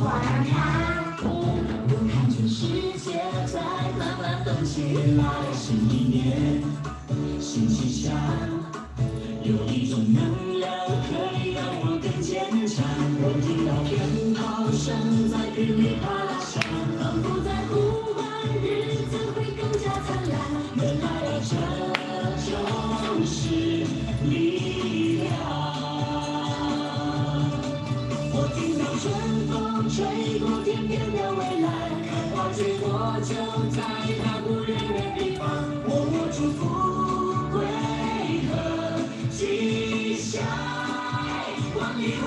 花儿开，我看全世界在慢慢动起来。新一年，新气象，有一种能量可以让我更坚强。我听到鞭炮声在噼里啪啦响，仿佛在呼唤日子会更加灿烂。原来啊，这就是力量。我听到春风吹过天边的蔚蓝，开花结果就在那不远的地方。我握住富贵和吉祥，望一望。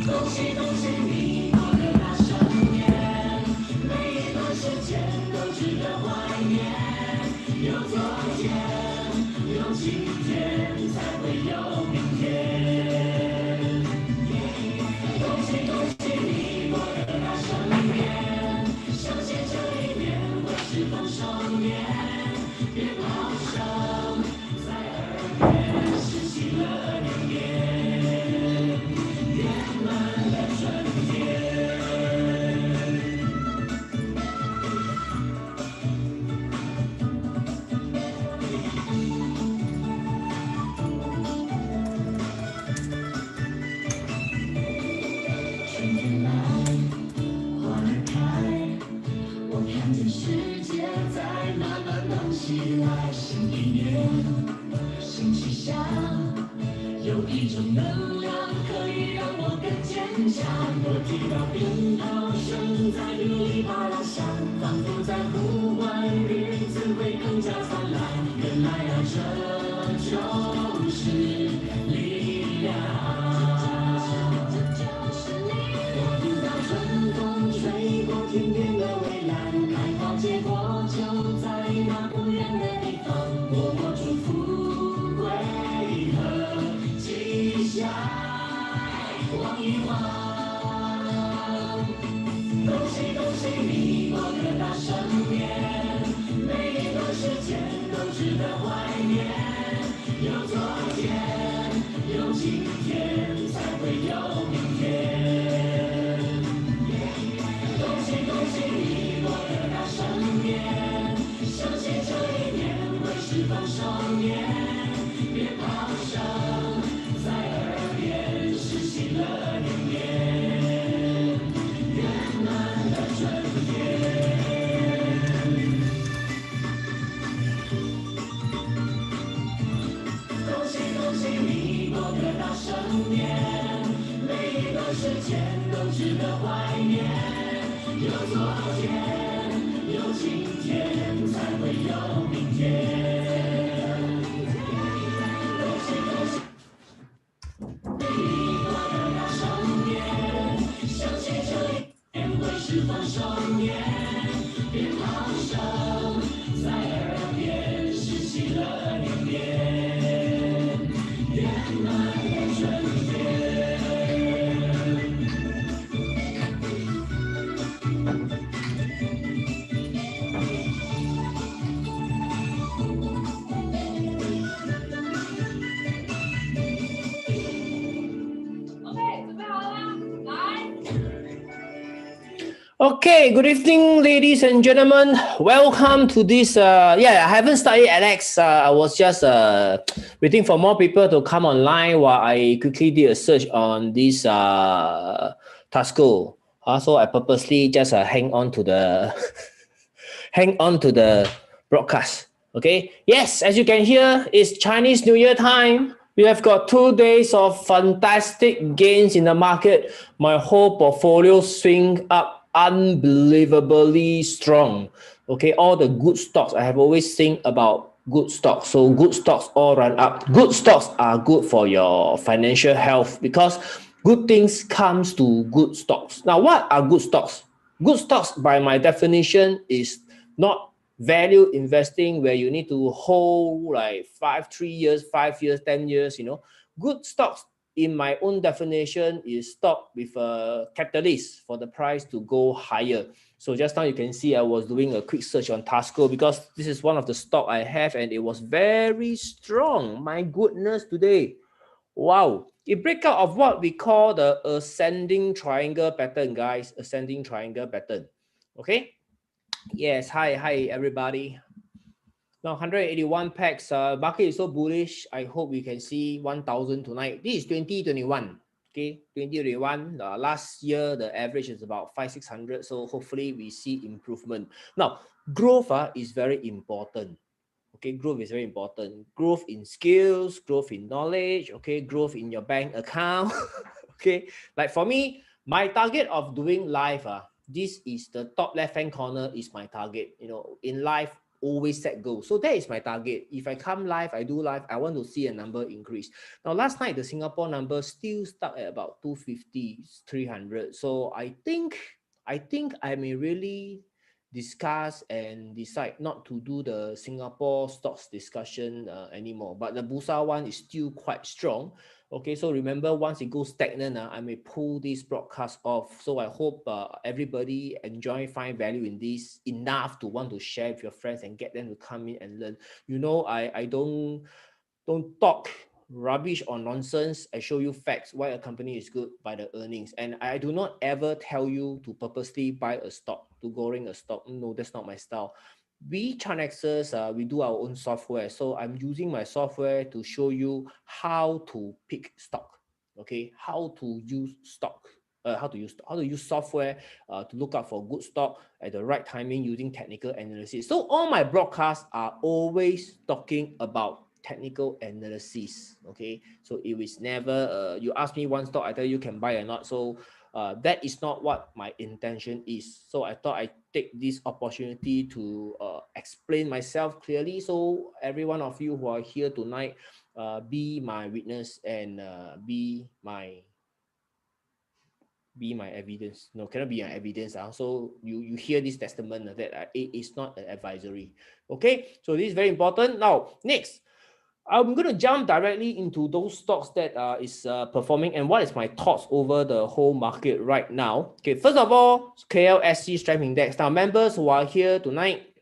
恭喜恭喜你过个大生年，每一段时间都值得怀念。有昨天，有今天，才会有明天。恭喜恭喜你过个大生年，相信这一年会是丰收年。鞭炮声在耳边，是喜乐年年，圆满的春天。春天来，花儿开，我看见世界在慢慢动起来。新一年，新气象，有一种能量可以让我更坚强。我听到鞭炮声在噼里啪啦响，仿佛在呼唤日子会更加灿烂。原来啊，这就是力量。我听到春风吹过天边的蔚蓝，开花结果就在那不远的地方。我握住富贵和吉祥，望一望。恭喜恭喜你过个大生年，每一段时间都值得怀念。有昨天，有今天，才会有明天。恭喜恭喜你过个大生年，相信这一年会是丰收年。鞭炮声在耳边，是喜乐年年，圆满的春天。恭喜恭喜你过个大生年，每一段时间都值得怀念。有昨天，有今天，才会有明天。恭喜恭喜你过个大生年，相信这一年会是丰收年。鞭炮声在耳边，是喜乐年年，圆满的春天。Okay, good evening, ladies and gentlemen. Welcome to this. I haven't started, Alex. I was just waiting for more people to come online while I quickly did a search on this Tasco. So I purposely just hang on to the hang on to the broadcast. Okay. Yes, as you can hear, it's Chinese New Year time. We have got 2 days of fantastic gains in the market. My whole portfolio swing up unbelievably strong. Okay, all the good stocks. I have always think about good stocks. So good stocks all run up. Good stocks are good for your financial health because good things comes to good stocks. Now, what are good stocks? Good stocks, by my definition, is not value investing where you need to hold like 3 years, 5 years, 10 years, Good stocks, in my own definition, is stock with a catalyst for the price to go higher. So just now you can see I was doing a quick search on Tasco because this is one of the stock I have and it was very strong. My goodness, today. Wow. It break out of what we call the ascending triangle pattern, guys. Ascending triangle pattern. Okay. Yes. Hi, everybody. Now 181 packs. Market is so bullish. I hope we can see 1,000 tonight. This is 2021. Okay, 2021. Last year the average is about 500-600. So hopefully we see improvement. Now growth is very important. Okay, growth is very important. Growth in skills, growth in knowledge, okay, growth in your bank account. Okay, like for me, my target of doing live, this is the top left-hand corner is my target. You know, in life, always set goals. So that is my target. If I come live, I do live, I want to see a number increase. Now, last night, the Singapore number still stuck at about 250, 300. So I think I may really discuss and decide not to do the Singapore stocks discussion anymore. But the Bursa one is still quite strong. Okay, so remember, once it goes stagnant, I may pull this broadcast off. So I hope everybody find value in this enough to want to share with your friends and get them to come in and learn. You know, I don't talk rubbish or nonsense. I show you facts why a company is good by the earnings, and I do not ever tell you to purposely buy a stock, to goreng a stock. No, that's not my style. We Chinexers, we do our own software, so I'm using my software to show you how to pick stock. Okay, how to use stock. How to use software to look out for good stock at the right timing using technical analysis. So all my broadcasts are always talking about technical analysis. Okay, so it is never you ask me one stock, I tell you can buy or not. So that is not what my intention is. So I thought I take this opportunity to explain myself clearly, so every one of you who are here tonight be my witness and be my evidence. No, cannot be an evidence. So you hear this testament that it is not an advisory. Okay, so this is very important. Now next, I'm going to jump directly into those stocks that is performing and what is my thoughts over the whole market right now. Okay, first of all, KLSC Strength Index. Now, members who are here tonight,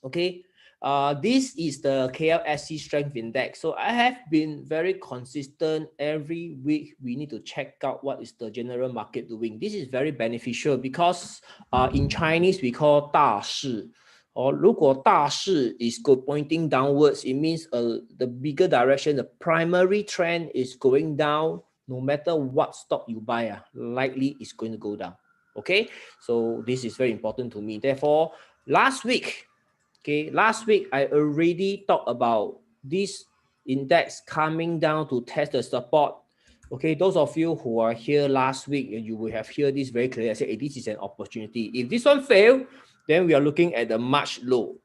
okay, this is the KLSC Strength Index. So I have been very consistent. Every week, we need to check out what is the general market doing. This is very beneficial because in Chinese, we call 大势. Or 如果大势 is pointing downwards, it means the bigger direction, the primary trend is going down. No matter what stock you buy, likely is going to go down. Okay, so this is very important to me. Therefore, last week I already talked about this index coming down to test the support. Okay, those of you who are here last week, you will have heard this very clearly. I said, hey, this is an opportunity. If this one fail, then we are looking at the March low.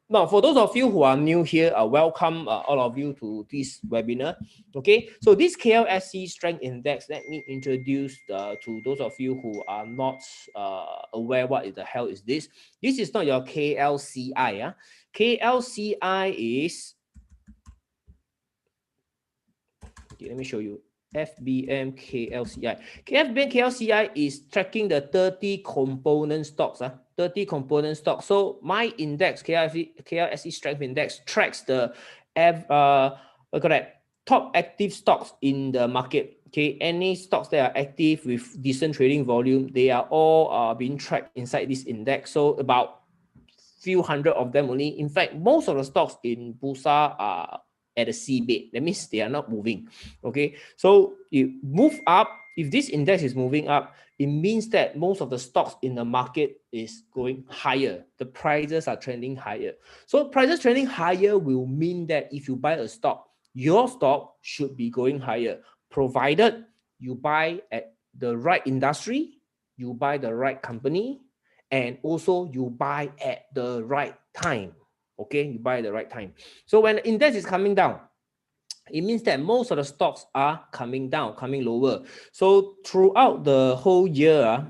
Now, for those of you who are new here, welcome all of you to this webinar. Okay, so this KLSC Strength Index, let me introduce to those of you who are not aware what the hell is this. This is not your KLCI. KLCI is, okay, let me show you. FBM KLCI. FBM KLCI is tracking the 30 component stocks. 30 component stocks. So my index, KLSC Strength Index, tracks the top active stocks in the market. Okay, any stocks that are active with decent trading volume, they are all being tracked inside this index. So about few hundred of them only. In fact, most of the stocks in Bursa are at the seabed. That means they are not moving. Okay, so you move up. If this index is moving up, it means that most of the stocks in the market is going higher. The prices are trending higher. So prices trending higher will mean that if you buy a stock, your stock should be going higher, provided you buy at the right industry, you buy the right company, and also you buy at the right time. Okay, you buy at the right time. So when the index is coming down, it means that most of the stocks are coming down, coming lower. So throughout the whole year,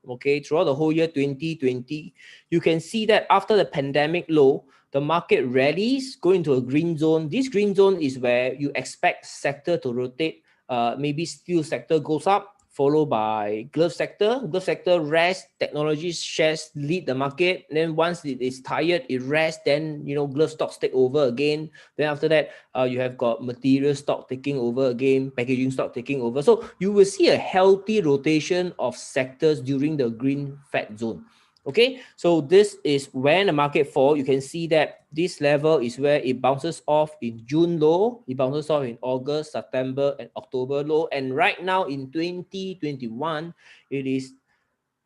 throughout the whole year 2020, you can see that after the pandemic low, the market rallies, go into a green zone. This green zone is where you expect sector to rotate. Maybe steel sector goes up, followed by glove sector. Glove sector rest, technology shares lead the market. Then once it is tired, it rests. Then glove stocks take over again. Then after that, you have got material stock taking over again, packaging stock taking over. So you will see a healthy rotation of sectors during the green fat zone. Okay, so this is when the market fall. You can see that this level is where it bounces off in June low, it bounces off in August, September, and October low. And right now in 2021, it is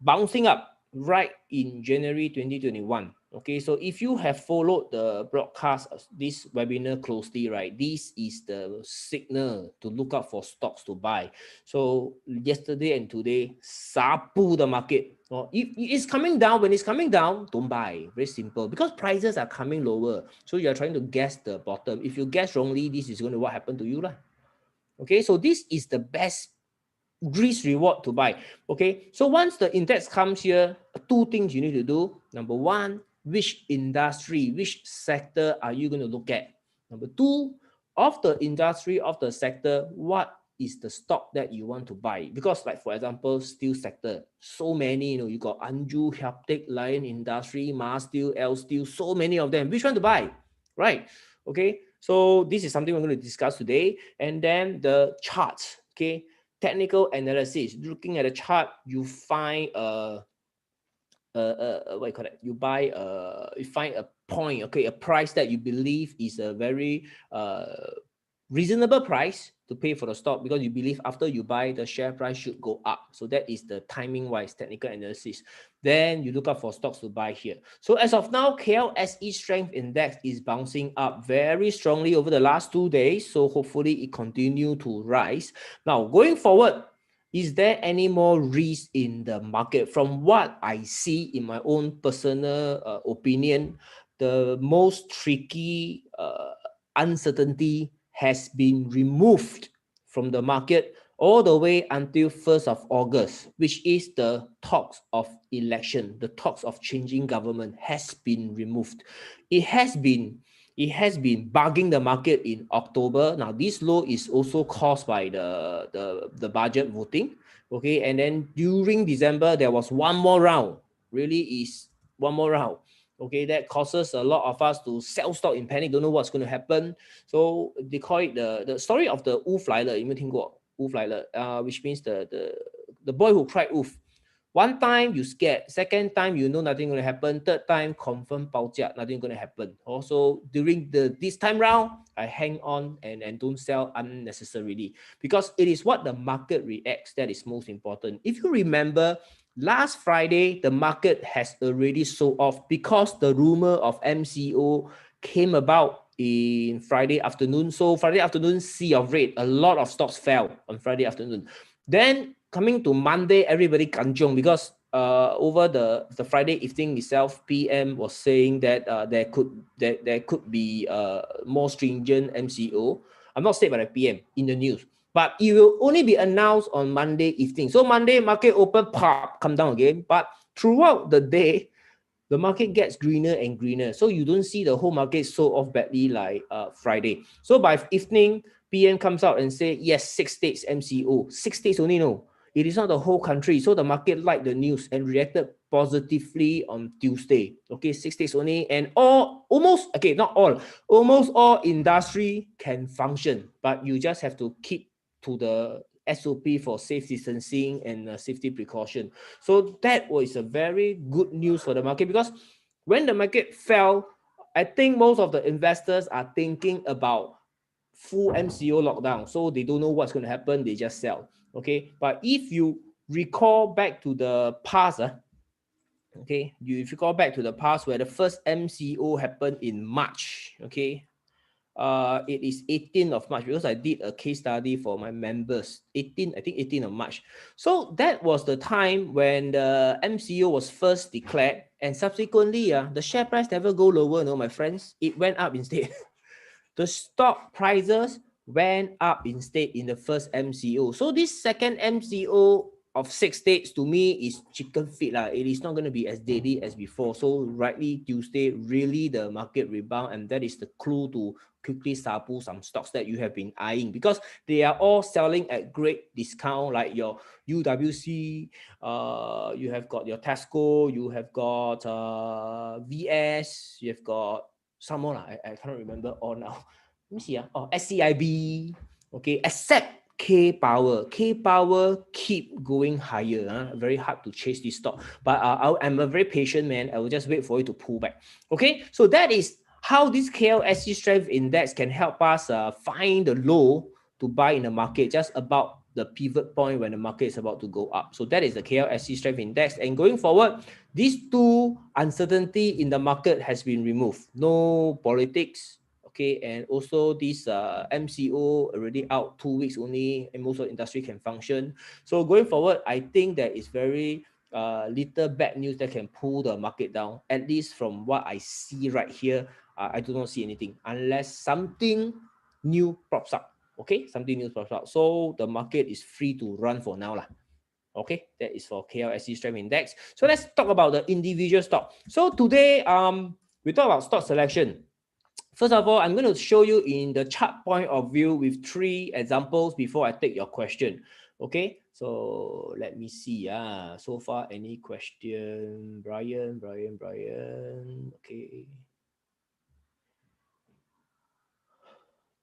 bouncing up right in January 2021. Okay, so if you have followed the broadcast of this webinar closely, right, this is the signal to look out for stocks to buy. So yesterday and today, sapu the market. If it's coming down, when it's coming down, don't buy. Very simple, because prices are coming lower. So you're trying to guess the bottom. If you guess wrongly, this is going to what happen to you lah. Okay, so this is the best risk reward to buy. Okay, so once the index comes here, two things you need to do. Number one, which industry, which sector are you going to look at? Number two, of the industry, of the sector, what is the stock that you want to buy? Because like for example, steel sector, so many, you got Anju, Haptic, Lion Industry, Mars Steel, L Steel, so many of them. Which one to buy? Right? Okay, so this is something we're going to discuss today. And then the charts. Okay, technical analysis. Looking at the chart, you find what you call it? You find a point, okay, a price that you believe is a very reasonable price to pay for the stock, because you believe after you buy, the share price should go up. So that is the timing wise technical analysis. Then you look up for stocks to buy here. So as of now, KLSE Strength Index is bouncing up very strongly over the last 2 days. So hopefully it continue to rise. Now going forward, is there any more risk in the market? From what I see in my own personal opinion, the most tricky uncertainty has been removed from the market all the way until 1st of August, which is the talks of election, the talks of changing government has been removed. It has been bugging the market in October. Now, this low is also caused by the budget voting. Okay, and then during December, there was one more round. Really is one more round. Okay, that causes a lot of us to sell stock in panic, don't know what's going to happen. So they call it the story of the Wolf Lailer. 有没有听过 Wolf Lailer? Which means the boy who cried wolf. One time you scared, second time you know nothing going to happen, third time confirm 报价, nothing going to happen. Also during this time round, I hang on and don't sell unnecessarily, because it is what the market reacts that is most important. If you remember, last Friday, the market has already sold off because the rumor of MCO came about in Friday afternoon. So Friday afternoon, sea of red, a lot of stocks fell on Friday afternoon. Then coming to Monday, everybody kanjong, because over the Friday evening itself, PM was saying that there could be more stringent MCO. I'm not stated by the PM in the news, but it will only be announced on Monday evening. So Monday market open, pop, come down again. But throughout the day, the market gets greener and greener. So you don't see the whole market sold off badly like Friday. So by evening, PM comes out and say, yes, 6 states MCO. 6 states only, no. It is not the whole country. So the market liked the news and reacted positively on Tuesday. Okay, 6 states only. And almost all industry can function. But you just have to keep to the SOP for safe distancing and safety precaution. So that was a very good news for the market, because when the market fell, I think most of the investors are thinking about full MCO lockdown. So they don't know what's going to happen. They just sell. Okay. But if you recall back to the past, okay, if you go back to the past where the first MCO happened in March, okay, it is 18th of March, because I did a case study for my members. I think 18th of March. So that was the time when the MCO was first declared, and subsequently, the share price never go lower, no, my friends. It went up instead. The stock prices went up instead in the first MCO. So this second MCO of 6 states, to me, is chicken feed. It is not going to be as deadly as before. So rightly Tuesday, really the market rebound, and that is the clue to quickly sapu some stocks that you have been eyeing, because they are all selling at great discount. Like UWC, you have got your Tesco, you have got VS, you have got some more. I cannot remember all now. Let me see. Oh, SCIB. Okay, except K Power. K Power keep going higher. Very hard to chase this stock. But I'm a very patient man. I will just wait for it to pull back. Okay, so that is how this KLSC Strength Index can help us find the low to buy in the market just about the pivot point when the market is about to go up. So that is the KLSC Strength Index. And going forward, these two uncertainty in the market has been removed. No politics. Okay, and also this MCO already out 2 weeks only, and most of the industry can function. So going forward, I think that is very little bad news that can pull the market down. At least from what I see right here, I do not see anything unless something new pops up. Okay, something new pops up. So the market is free to run for now lah. Okay, that is for KLSC Strength Index. So let's talk about the individual stock. So today, we talk about stock selection. First of all, I'm going to show you in the chart point of view with 3 examples before I take your question. Okay, so let me see. So far, any question? Brian. Okay.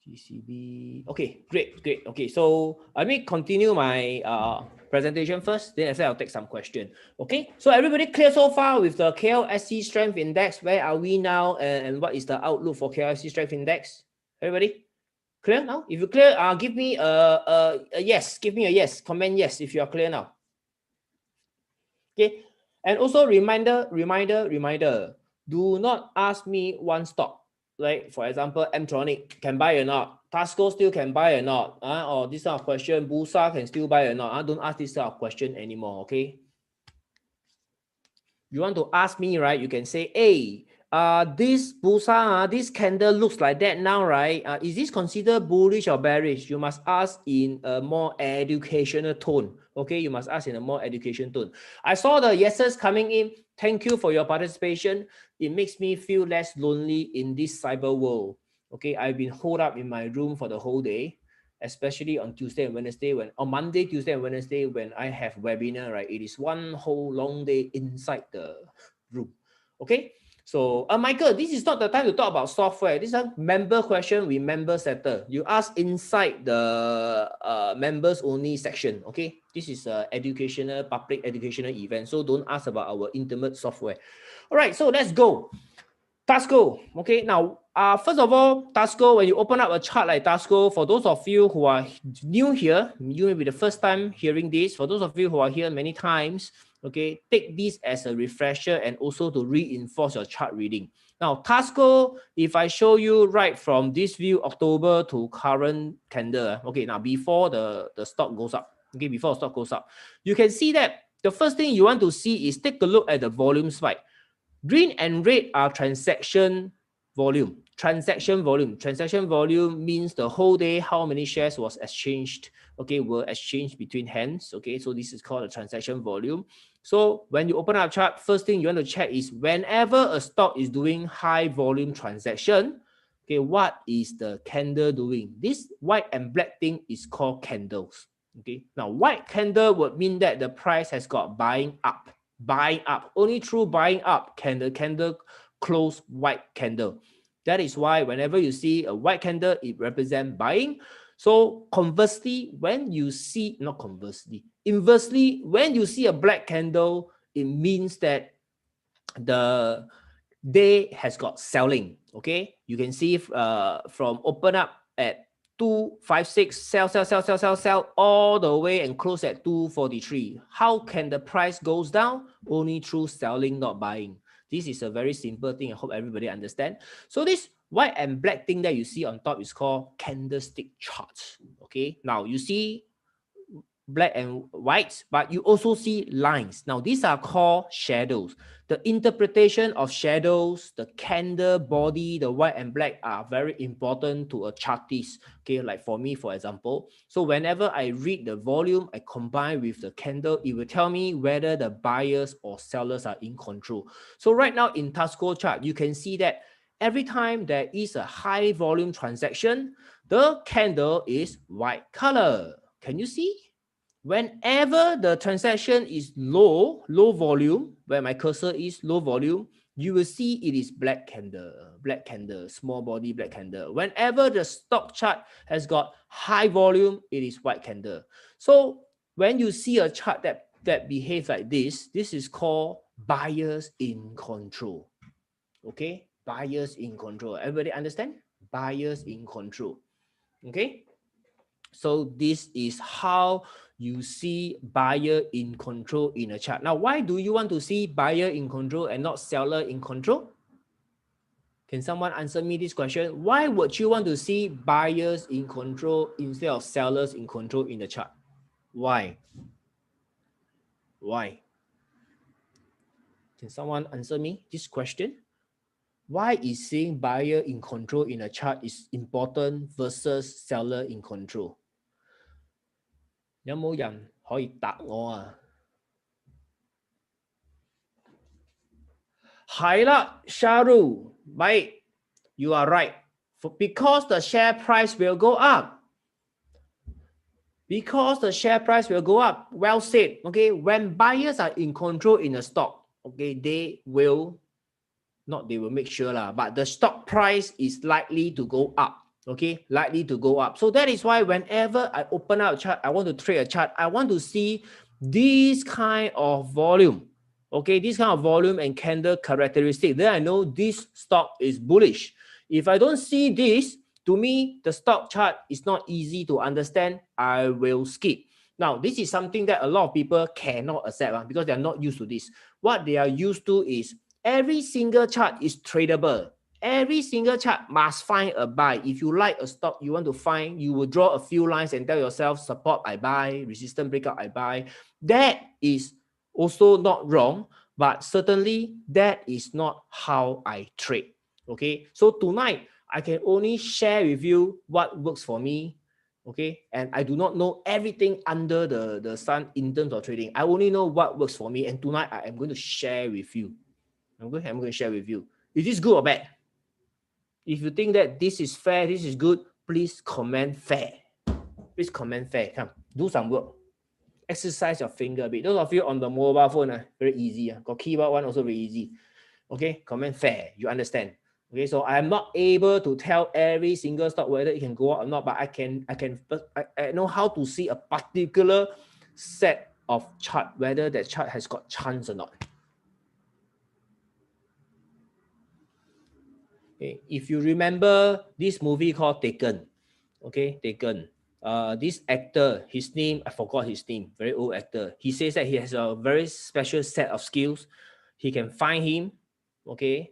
GCB. Okay, great. Okay, so let me continue my presentation first. Then I'll take some question. Okay, so everybody clear so far with the KLSC Strength Index? Where are we now, and what is the outlook for KLSC Strength Index? Everybody clear now? If you clear, give me a yes. Give me a yes. Comment yes if you are clear now. Okay, and also reminder. Do not ask me one stock. Like for example, Mtronic can buy or not? Tasco still can buy or not? Or this kind of question, Bursa can still buy or not? Don't ask this kind of question anymore, okay? You want to ask me, right? You can say, hey, this Bursa, this candle looks like that now, right? Is this considered bullish or bearish? You must ask in a more educational tone, okay? You must ask in a more educational tone. I saw the yeses coming in. Thank you for your participation. It makes me feel less lonely in this cyber world. Okay, I've been holed up in my room for the whole day, especially on Tuesday and Wednesday, on Monday, Tuesday, and Wednesday, when I have webinar, right? It is one whole long day inside the room. Okay, so Michael, this is not the time to talk about software. This is a member question with member setter. You ask inside the members only section. Okay, this is a educational, public educational event, so don't ask about our intimate software. All right, so let's go. Tasco. Okay, now first of all, Tasco, when you open up a chart like Tasco, for those of you who are new here, you may be the first time hearing this. For those of you who are here many times, okay, take this as a refresher and also to reinforce your chart reading. Now, Tasco, if I show you right from this view, October to current candle, okay, now before the stock goes up, okay, before the stock goes up, you can see that the first thing you want to see is take a look at the volume spike. Green and red are transaction volume. Transaction volume means the whole day how many shares was exchanged, okay, were exchanged between hands, okay, so this is called a transaction volume. So when you open up a chart, first thing you want to check is whenever a stock is doing high volume transaction, okay, what is the candle doing? This white and black thing is called candles, okay. Now, white candle would mean that the price has got buying up. Only through buying up can the candle close white candle. That is why whenever you see a white candle, it represents buying. So inversely, when you see a black candle, it means that the day has got selling. Okay, you can see from open up at 256, sell all the way and close at 243. How can the price goes down? Only through selling, not buying. This is a very simple thing. I hope everybody understand. So this white and black thing that you see on top is called candlestick charts. Okay, now you see black and white, but you also see lines. Now these are called shadows. The interpretation of shadows, the candle body, the white and black are very important to a chartist. Okay, like for me, for example. So whenever I read the volume, I combine with the candle, it will tell me whether the buyers or sellers are in control. So right now in Tasco chart, you can see that every time there is a high volume transaction, the candle is white color. Can you see? whenever the transaction is low volume, where my cursor is low volume, you will see it is black candle, small body black candle. Whenever the stock chart has got high volume, it is white candle. So when you see a chart that behaves like this is called buyers in control. Okay, buyers in control. Everybody understand? Buyers in control. Okay, so this is how you see buyer in control in a chart. Now, why do you want to see buyer in control and not seller in control? Can someone answer me this question? Why would you want to see buyers in control instead of sellers in control in the chart? Why? Why? Can someone answer me this question? Why is seeing buyer in control in a chart is important versus seller in control? 有冇人可以答我啊？係啦 Sharu, right, you are right. Because the share price will go up. Because the share price will go up. Well said. Okay, when buyers are in control in a stock, okay, they will make sure lah, but the stock price is likely to go up. Okay, likely to go up. So that is why whenever I open up a chart, I want to trade a chart, I want to see this kind of volume. Okay, this kind of volume and candle characteristic. Then I know this stock is bullish. If I don't see this, to me, the stock chart is not easy to understand. I will skip. Now, this is something that a lot of people cannot accept because they are not used to this. What they are used to is every single chart is tradable. Every single chart must find a buy. If you like a stock you want to find, you will draw a few lines and tell yourself, support I buy, resistance breakout I buy. That is also not wrong, but certainly that is not how I trade. Okay, so tonight I can only share with you what works for me. Okay, and I do not know everything under the sun in terms of trading. I only know what works for me, and tonight I am going to share with you. I'm going to share with you. Is this good or bad? If you think that this is fair, this is good, please comment fair. Please comment fair. Come, do some work. Exercise your finger a bit. Those of you on the mobile phone, very easy. Got keyboard one also very easy. Okay, comment fair. You understand? Okay, so I'm not able to tell every single stock whether it can go up or not, but I know how to see a particular set of chart, whether that chart has got chance or not. Okay, if you remember this movie called Taken, okay, Taken. This actor, his name, I forgot his name, very old actor. He says that he has a very special set of skills. He can find him, okay,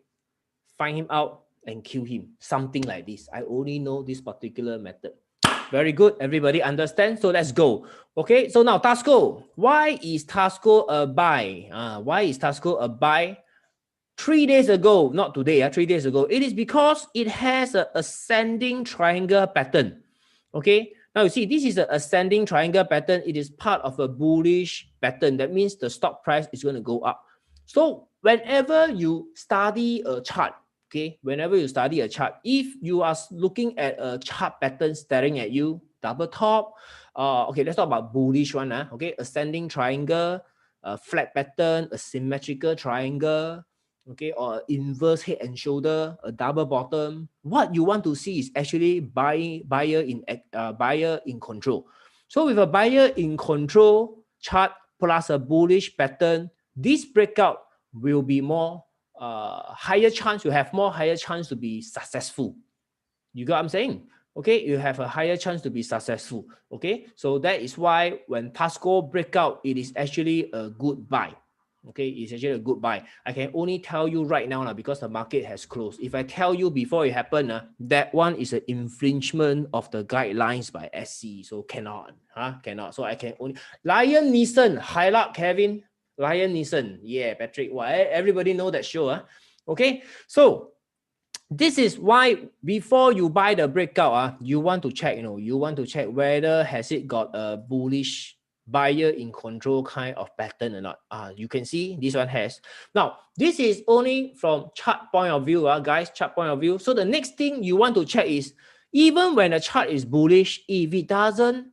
find him out and kill him. Something like this. I only know this particular method. Very good. Everybody understand? So let's go. Okay, so now Tasco. Why is Tasco a buy? Why is Tasco a buy? 3 days ago, not today, 3 days ago, it is because it has an ascending triangle pattern. Okay, now you see, this is an ascending triangle pattern. It is part of a bullish pattern. That means the stock price is going to go up. So whenever you study a chart, okay, whenever you study a chart, if you are looking at a chart pattern staring at you, double top, okay, let's talk about bullish one, okay, ascending triangle, a flat pattern, a symmetrical triangle, okay, or inverse head and shoulder, a double bottom. What you want to see is actually buyer in control. So with a buyer in control chart plus a bullish pattern, this breakout will be more higher chance. You have more higher chance to be successful. You got what I'm saying? Okay, you have a higher chance to be successful. Okay, so that is why when Tasco breakout, it is actually a good buy. Okay, it's actually a good buy. I can only tell you right now because the market has closed. If I tell you before it happened, that one is an infringement of the guidelines by SC. So cannot, cannot. So I can only Lion Neeson, highlight Kevin, Lion Neeson, yeah, Patrick. Well, everybody know that show, Okay, so this is why before you buy the breakout, you want to check, you want to check whether has it got a bullish buyer in control kind of pattern or not. You can see this one has. Now, this is only from chart point of view, guys, chart point of view. So the next thing you want to check is, even when a chart is bullish, if it doesn't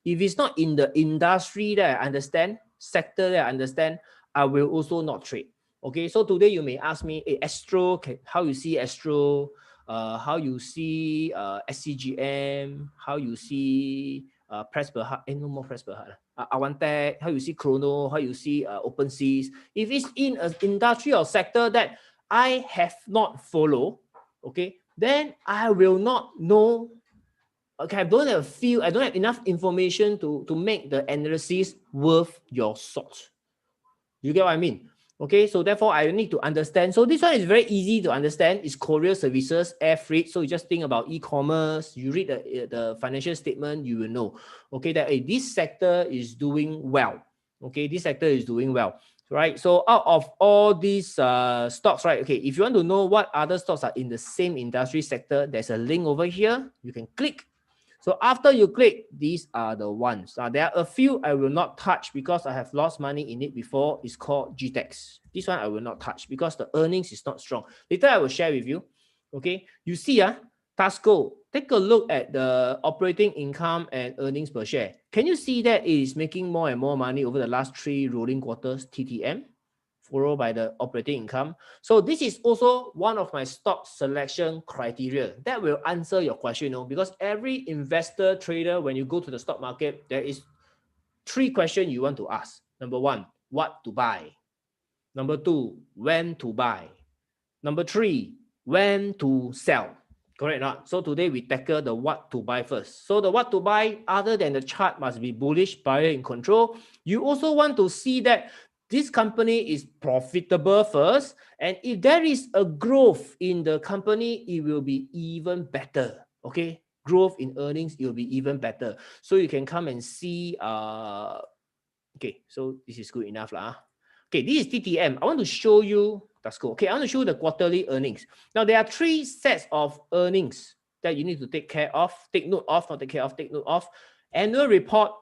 If it's not in the industry that I understand, sector that I understand, I will also not trade. Okay, so today you may ask me, hey, Astro, how you see Astro, how you see SCGM, how you see press per heart, no more press per heart. Awantec, how you see Chrono, how you see OpenSeas. If it's in an industry or sector that I have not followed, okay, then I will not know. Okay, I don't have enough information to make the analysis worth your salt. You get what I mean? Okay, so therefore I need to understand. So this one is very easy to understand. It's courier services, air freight. So you just think about e-commerce. You read the financial statement, you will know. Okay, that this sector is doing well. Okay, this sector is doing well. Right. So out of all these stocks, right? Okay, if you want to know what other stocks are in the same industry sector, there's a link over here. You can click. So after you click, these are the ones. There are a few I will not touch because I have lost money in it before. It's called GTEX. This one I will not touch because the earnings is not strong. Later I will share with you. Okay, you see, Tasco, take a look at the operating income and earnings per share. Can you see that it is making more and more money over the last 3 rolling quarters, TTM? Followed by the operating income. So this is also one of my stock selection criteria that will answer your question, because every investor trader, when you go to the stock market, there is 3 questions you want to ask. Number 1, what to buy? Number 2, when to buy? Number 3, when to sell? Correct or not? So today we tackle the what to buy first. So the what to buy, other than the chart must be bullish, buyer in control, you also want to see that this company is profitable first, and if there is a growth in the company, it will be even better. Okay, growth in earnings, it will be even better. So you can come and see. Okay, so this is good enough lah. Okay, this is TTM. I want to show you Tasco. Okay, I want to show you the quarterly earnings. Now there are 3 sets of earnings that you need to take care of. Take note of, not take care of. Take note of. Annual report,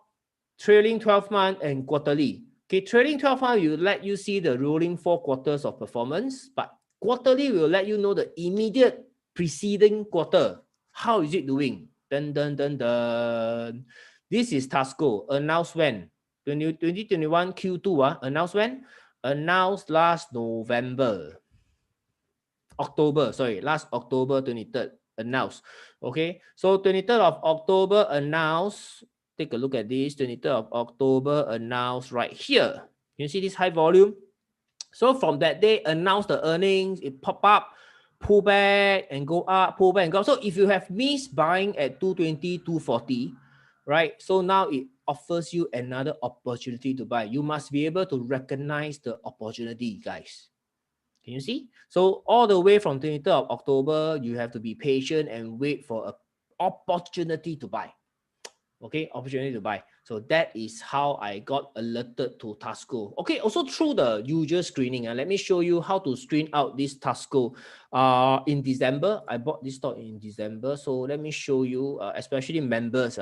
trailing 12 month, and quarterly. Okay, trailing 12 month will let you see the rolling 4 quarters of performance, but quarterly will let you know the immediate preceding quarter. How is it doing? Dun, dun, dun, dun. This is Tasco. Announced when? 2021 Q2. Announced when? Announced last November. Last October 23rd. Announced. Okay, so 23rd of October announced. Take a look at this. 23rd of October announced right here. You see this high volume? So from that day, announced the earnings, it pop up, pull back and go up, pull back and go up. So if you have missed buying at 220, 240, right? So now it offers you another opportunity to buy. You must be able to recognize the opportunity, guys. Can you see? So all the way from 23rd of October, you have to be patient and wait for an opportunity to buy. Okay, opportunity to buy. So that is how I got alerted to Tasco. Okay, also through the usual screening. Let me show you how to screen out this Tasco. In December, I bought this stock in December. So let me show you, especially members.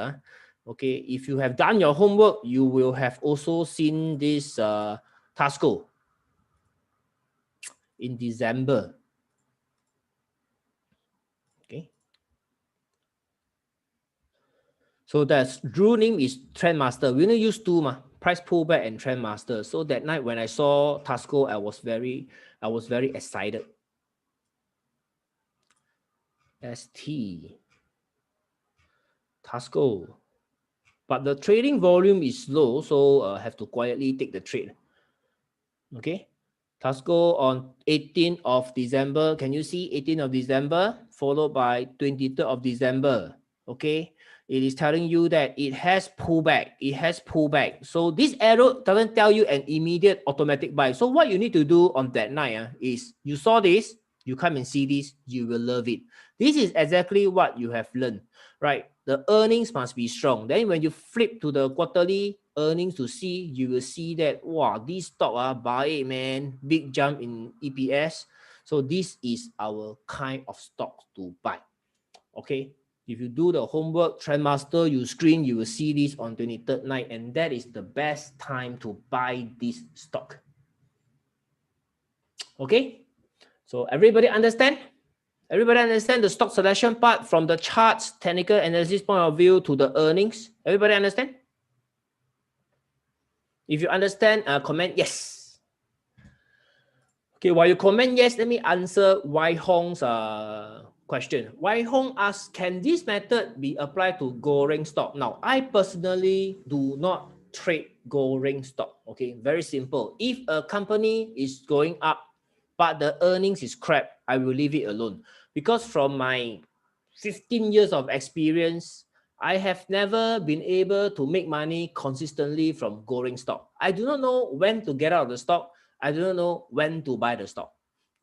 Okay, if you have done your homework, you will have also seen this Tasco in December. Okay. So that's rule name is Trendmaster. We only use 2 price pullback and Trendmaster. So that night when I saw Tasco, I was very excited. ST Tasco, but the trading volume is low, so have to quietly take the trade. Okay, Tasco on 18th of December. Can you see 18th of December followed by 23rd of December? Okay, it is telling you that it has pullback. It has pullback. So this arrow doesn't tell you an immediate automatic buy. So what you need to do on that night is you saw this, you come and see this, you will love it. This is exactly what you have learned, right? The earnings must be strong. Then when you flip to the quarterly earnings to see, you will see that, wow, this stock, buy it, man. Big jump in EPS. So this is our kind of stock to buy. Okay. If you do the homework, Trendmaster, you screen, you will see this on 23rd night, and that is the best time to buy this stock. Okay. So everybody understand? Everybody understand the stock selection part from the charts, technical analysis point of view to the earnings? Everybody understand? If you understand, comment yes. Okay, while you comment yes, let me answer Wai Hong's question. Wai Hong asks, can this method be applied to goreng stock? Now, I personally do not trade goreng stock. Okay, very simple. If a company is going up, but the earnings is crap, I will leave it alone. Because from my 15 years of experience, I have never been able to make money consistently from goreng stock. I do not know when to get out of the stock. I do not know when to buy the stock.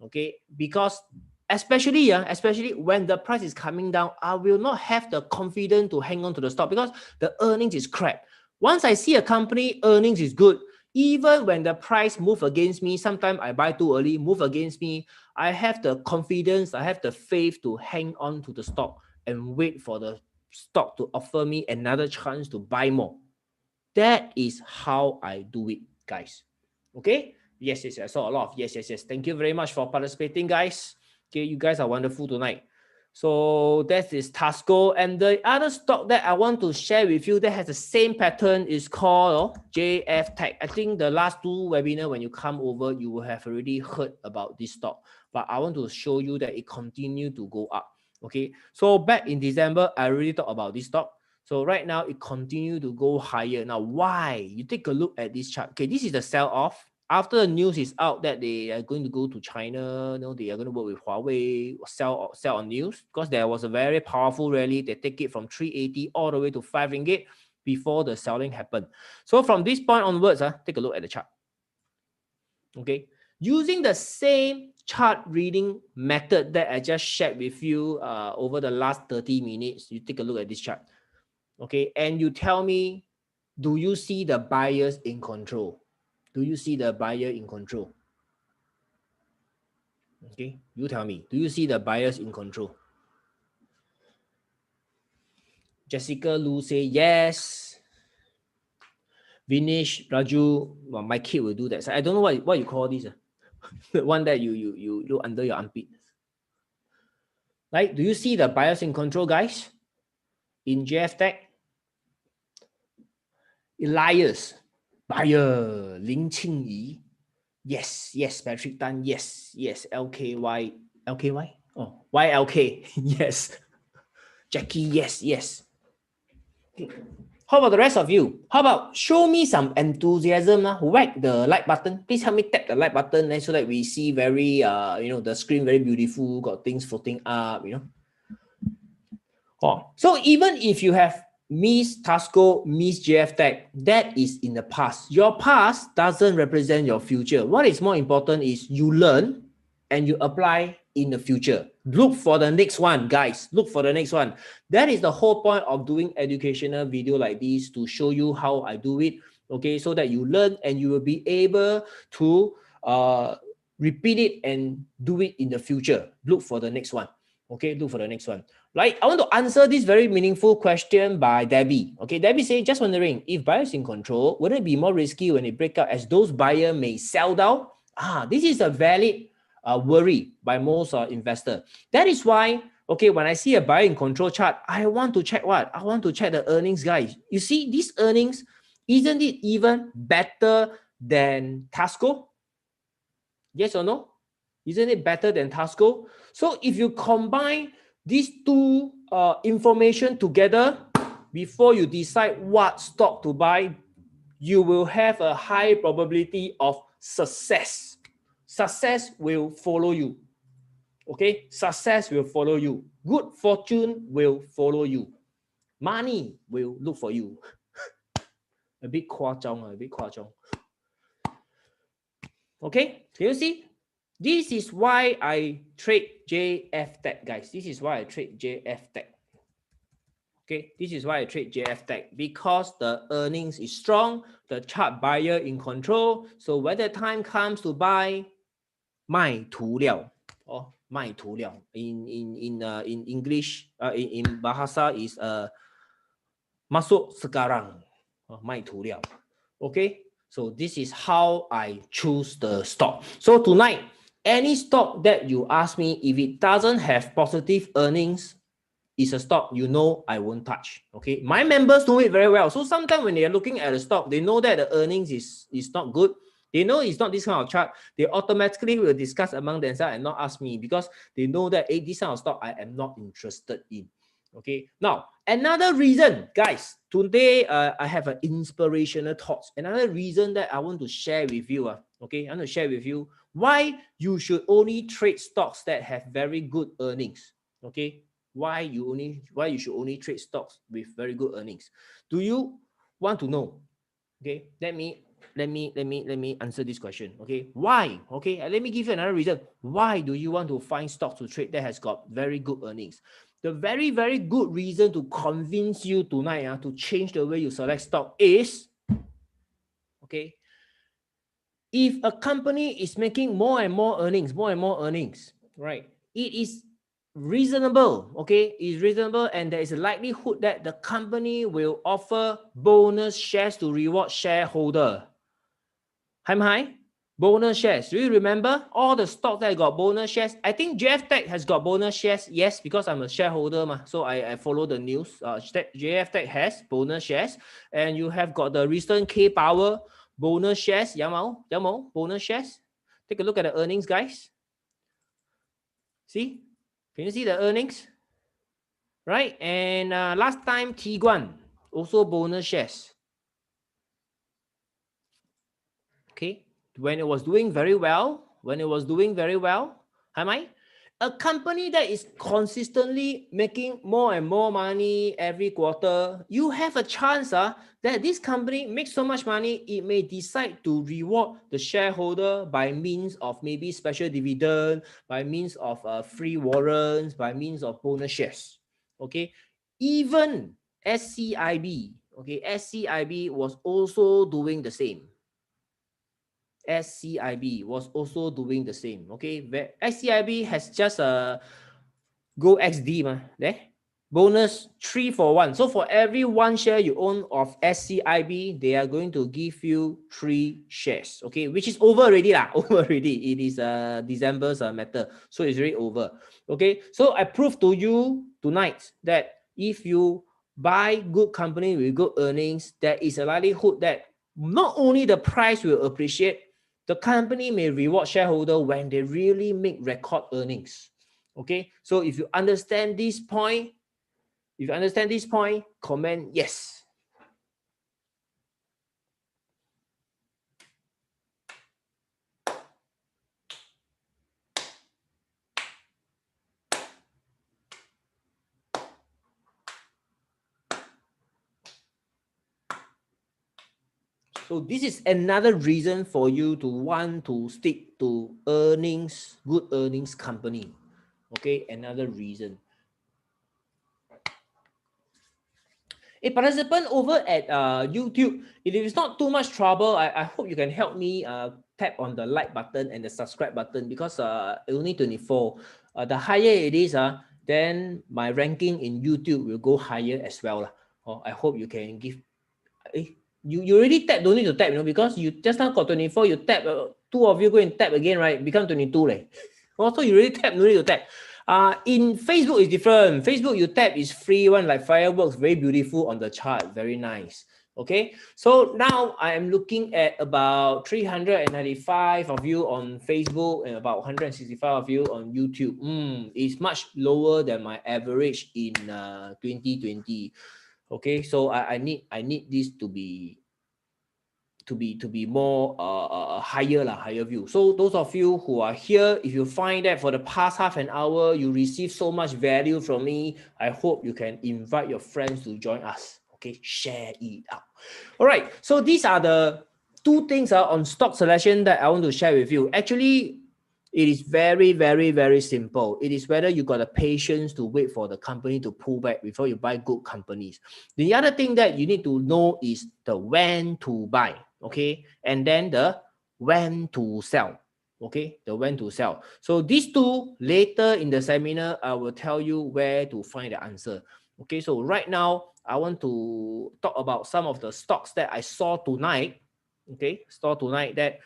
Okay, because especially when the price is coming down, I will not have the confidence to hang on to the stock because the earnings is crap. Once I see a company earnings is good, even when the price move against me, sometimes I buy too early, move against me, I have the confidence, I have the faith to hang on to the stock and wait for the stock to offer me another chance to buy more. That is how I do it, guys. Okay? Yes, I saw a lot of yes. Thank you very much for participating, guys. Okay, you guys are wonderful tonight. So that is Tasco. And the other stock that I want to share with you that has the same pattern is called JF Tech. I think the last two webinars, when you come over, you will have already heard about this stock. But I want to show you that it continued to go up. Okay, so back in December, I already talked about this stock. So right now, it continued to go higher. Now, why? You take a look at this chart. Okay, this is the sell-off. After the news is out that they are going to go to China, you know, they are going to work with Huawei, sell on news, because there was a very powerful rally. They take it from 380 all the way to 5 ringgit before the selling happened. So from this point onwards, take a look at the chart. Okay, using the same chart reading method that I just shared with you over the last 30 minutes, you take a look at this chart. Okay, and you tell me, do you see the buyers in control? Do you see the buyer in control? Okay, you tell me, do you see the buyers in control? Jessica Lu say yes. Vinesh, Raju, well, my kid will do that. So I don't know what you call this. The one that you look under your armpit. Right? Do you see the buyers in control, guys? In JF Tech? Elias, buyer, Lin Qingyi. Yes, Patrick Tan. Yes, LKY. LKY? Oh, YLK. Yes. Jackie, yes. Okay. How about the rest of you? How about show me some enthusiasm? Whack the like button. Please help me tap the like button so that we see very, the screen very beautiful, got things floating up, Oh, so even if you have Miss Tasco, Miss JF Tech, that is in the past. Your past doesn't represent your future. What is more important is you learn and you apply in the future. Look for the next one, guys. Look for the next one. That is the whole point of doing educational video like this, to show you how I do it. Okay, so that you learn and you will be able to repeat it and do it in the future. Look for the next one. Okay, look for the next one. Right, I want to answer this very meaningful question by Debbie. Okay, Debbie says, just wondering, if buyers in control, would it be more risky when they break out, as those buyers may sell down? This is a valid worry by most investors. That is why, okay, when I see a buyer in control chart, I want to check what? I want to check the earnings, guys. You see, these earnings, isn't it even better than Tasco? Yes or no? Isn't it better than Tasco? So if you combine these two information together before you decide what stock to buy, you will have a high probability of success. Success will follow you. Okay, success will follow you. Good fortune will follow you. Money will look for you. A bit 夸张, a bit 夸张. Okay, can you see? This is why I trade JF Tech, guys. This is why I trade JF Tech. Okay, this is why I trade JF Tech, because the earnings is strong, the chart buyer in control. So when the time comes to buy, 卖涂料. Oh, 卖涂料. In English, in Bahasa is masuk sekarang. 卖涂料. Okay, so this is how I choose the stock. So tonight, any stock that you ask me, if it doesn't have positive earnings, is a stock you know I won't touch. Okay, my members know it very well. So sometimes when they are looking at a stock, they know that the earnings is not good. They know it's not this kind of chart. They automatically will discuss among themselves and not ask me, because they know that, hey, this kind of stock I am not interested in. Okay, now another reason, guys, today I have an inspirational thoughts. Another reason that I want to share with you. Okay, I want to share with you why you should only trade stocks that have very good earnings. Okay, why you should only trade stocks with very good earnings. Do you want to know? Okay, let me answer this question. Okay, why? Okay, let me give you another reason. Why do you want to find stocks to trade that has got very good earnings? The very, very good reason to convince you tonight to change the way you select stock is, okay, if a company is making more and more earnings, right, it is reasonable, okay, is reasonable, and there is a likelihood that the company will offer bonus shares to reward shareholder. High? Bonus shares. Do you remember all the stocks that got bonus shares? I think JF Tech has got bonus shares. Yes, because I'm a shareholder, so I follow the news. JF Tech has bonus shares, and you have got the recent K Power bonus shares. Yamo, bonus shares. Take a look at the earnings, guys. See? Can you see the earnings? Right? And last time, Tiguan, also bonus shares. Okay? When it was doing very well, a company that is consistently making more and more money every quarter, you have a chance that this company makes so much money, it may decide to reward the shareholder by means of maybe special dividend, by means of free warrants, by means of bonus shares. Okay, even SCIB, okay, SCIB was also doing the same. SCIB was also doing the same. Okay, SCIB has just a Go XD there. Bonus 3 for 1. So for every 1 share you own of SCIB, they are going to give you 3 shares. Okay, which is over already lah. Over already. It is December's matter, so it's already over. Okay, so I proved to you tonight that if you buy good company with good earnings, there is a likelihood that not only the price will appreciate, the company may reward shareholder when they really make record earnings. Okay, so if you understand this point, comment yes. So this is another reason for you to want to stick to earnings, good earnings company. Okay, another reason. A participant over at YouTube, if it is not too much trouble, I hope you can help me tap on the like button and the subscribe button, because only 24. The higher it is, then my ranking in YouTube will go higher as well. I hope you can give. You already tap, don't need to tap, because you just now got 24, you tap, 2 of you go and tap again, right? Become 22. Also, you already tap, no need to tap. In Facebook is different. Facebook, you tap is free one, like fireworks, very beautiful on the chart, very nice. Okay, so now I am looking at about 395 of you on Facebook and about 165 of you on YouTube. It's much lower than my average in 2020. Okay, so I need this to be more higher view. So those of you who are here, if you find that for the past half an hour you receive so much value from me, I hope you can invite your friends to join us. Okay, share it out. All right, so these are the 2 things on stock selection that I want to share with you. Actually, it is very, very, very simple. It is whether you got the patience to wait for the company to pull back before you buy good companies. The other thing that you need to know is the when to buy, okay? And then the when to sell, okay? The when to sell. So these 2, later in the seminar, I will tell you where to find the answer. Okay, so right now, I want to talk about some of the stocks that I saw tonight, okay? That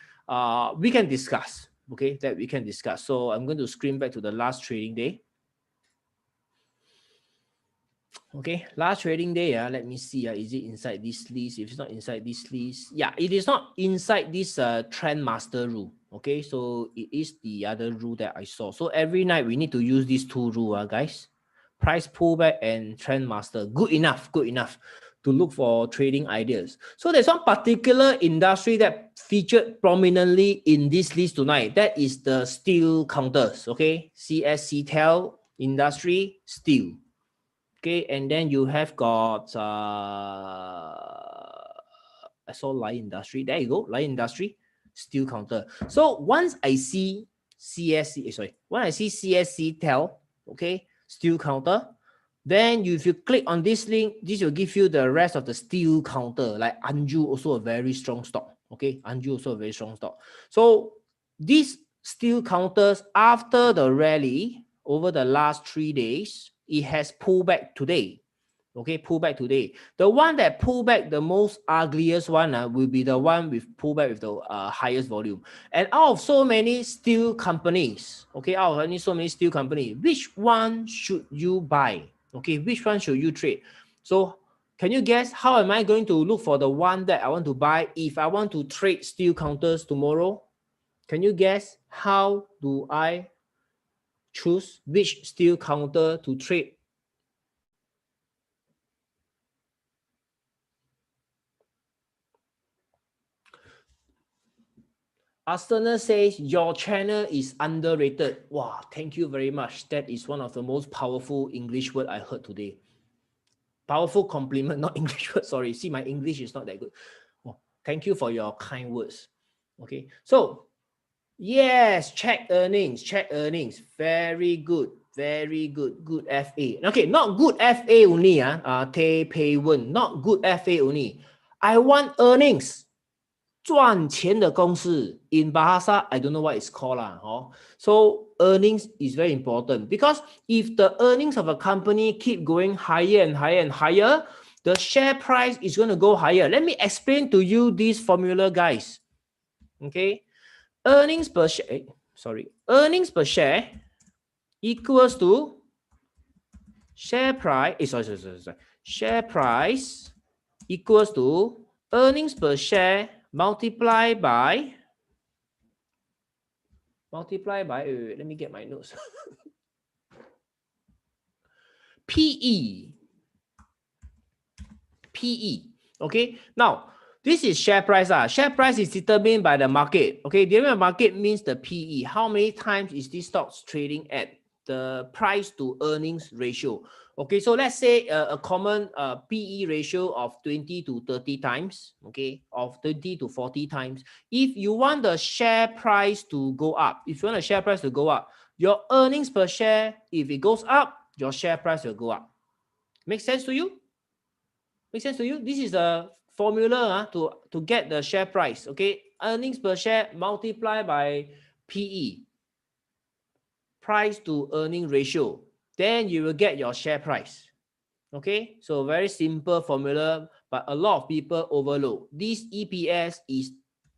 we can discuss. Okay, that we can discuss. So I'm going to screen back to the last trading day. Okay, last trading day, let me see, is it inside this list? If it's not inside this list, yeah, it is not inside this trend master rule. Okay, so it is the other rule that I saw. So every night we need to use these two rules, guys. Price pullback and trend master. Good enough to look for trading ideas. So there's one particular industry that featured prominently in this list tonight. That is the steel counters. Okay, CSC tel industry steel. Okay, and then you have got I saw light industry. There you go, light industry, steel counter. So once I see when I see CSC tel, okay, steel counter, then if you click on this link, this will give you the rest of the steel counter, like Anju also a very strong stock. Okay, Anju also a very strong stock. So these steel counters after the rally over the last 3 days, it has pulled back today. Okay, pull back today. The one that pull back the most ugliest one will be the one with pullback with the highest volume. And out of so many steel companies, okay, out of only so many steel companies, which one should you buy? Okay, which one should you trade? So can you guess how am I going to look for the one that I want to buy if I want to trade steel counters tomorrow? Can you guess how do I choose which steel counter to trade? Asana says your channel is underrated. Wow, thank you very much. That is one of the most powerful English word I heard today. Powerful compliment, not English word. Sorry, see, my English is not that good. Oh, thank you for your kind words. Okay, so yes, check earnings. Very good, good FA. Okay, not good FA only. Tay Pei Wen, not good FA only. I want earnings. 赚钱的公司 in Bahasa, I don't know what it's called So earnings is very important because if the earnings of a company keep going higher and higher and higher, the share price is going to go higher. Let me explain to you this formula, guys. Okay, earnings per share equals to share price. Share price equals to earnings per share multiplied by let me get my notes. PE. Okay, now this is share price. Share price is determined by the market. Okay, determined by market means the PE. How many times is this stock trading at? The price to earnings ratio. Okay, so let's say a common PE ratio of 20 to 30 times, okay, of 20 to 40 times. If you want the share price to go up, your earnings per share, if it goes up, your share price will go up. Make sense to you? This is a formula to get the share price, okay? Earnings per share multiplied by PE. Price to earning ratio, then you will get your share price. Okay, so very simple formula, but a lot of people overlook. This EPS is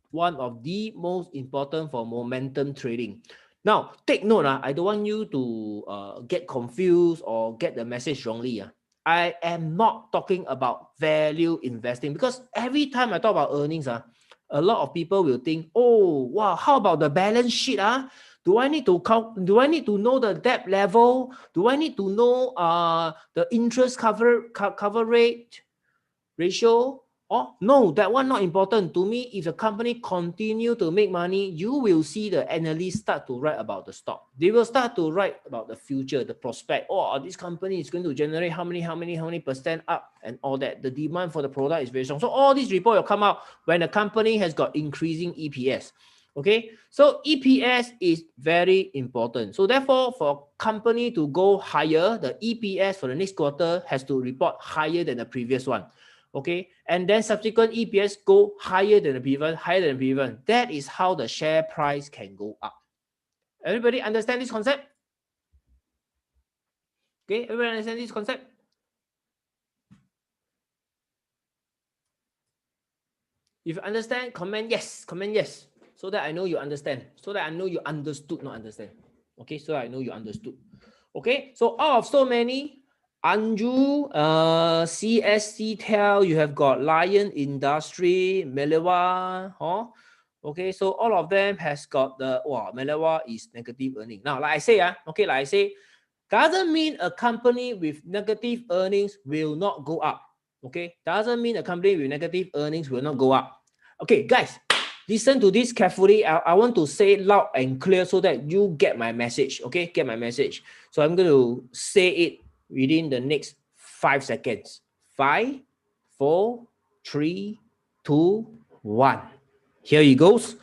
one of the most important for momentum trading. Now, take note, I don't want you to get confused or get the message wrongly. I am not talking about value investing because every time I talk about earnings, a lot of people will think, oh, wow, how about the balance sheet? Do I need to know the debt level? Do I need to know the interest cover rate ratio? Oh, no, that one not important. To me, if the company continue to make money, you will see the analysts start to write about the stock. They will start to write about the future, the prospect. Oh, this company is going to generate how many percent up and all that. The demand for the product is very strong. So all these reports will come out when the company has got increasing EPS. Okay, so EPS is very important. So therefore, for company to go higher, the EPS for the next quarter has to report higher than the previous one. Okay, and then subsequent EPS go higher than the previous. That is how the share price can go up. Everybody understand this concept? Okay, everybody understand this concept? If you understand, comment yes, so that I know you understand, so that I know you understood, not understand. Okay, so I know you understood. Okay, so out of so many, Anju, CSC Tel, you have got Lion Industry, Melewa, huh? Okay, so all of them has got the, wow, Melewa is negative earning. Now, like I say, okay, like I say, doesn't mean a company with negative earnings will not go up. Okay, doesn't mean a company with negative earnings will not go up. Okay, guys, listen to this carefully. I want to say it loud and clear so that you get my message. Okay, get my message. So I'm going to say it within the next 5 seconds. 5, 4, 3, 2, 1. Here it goes.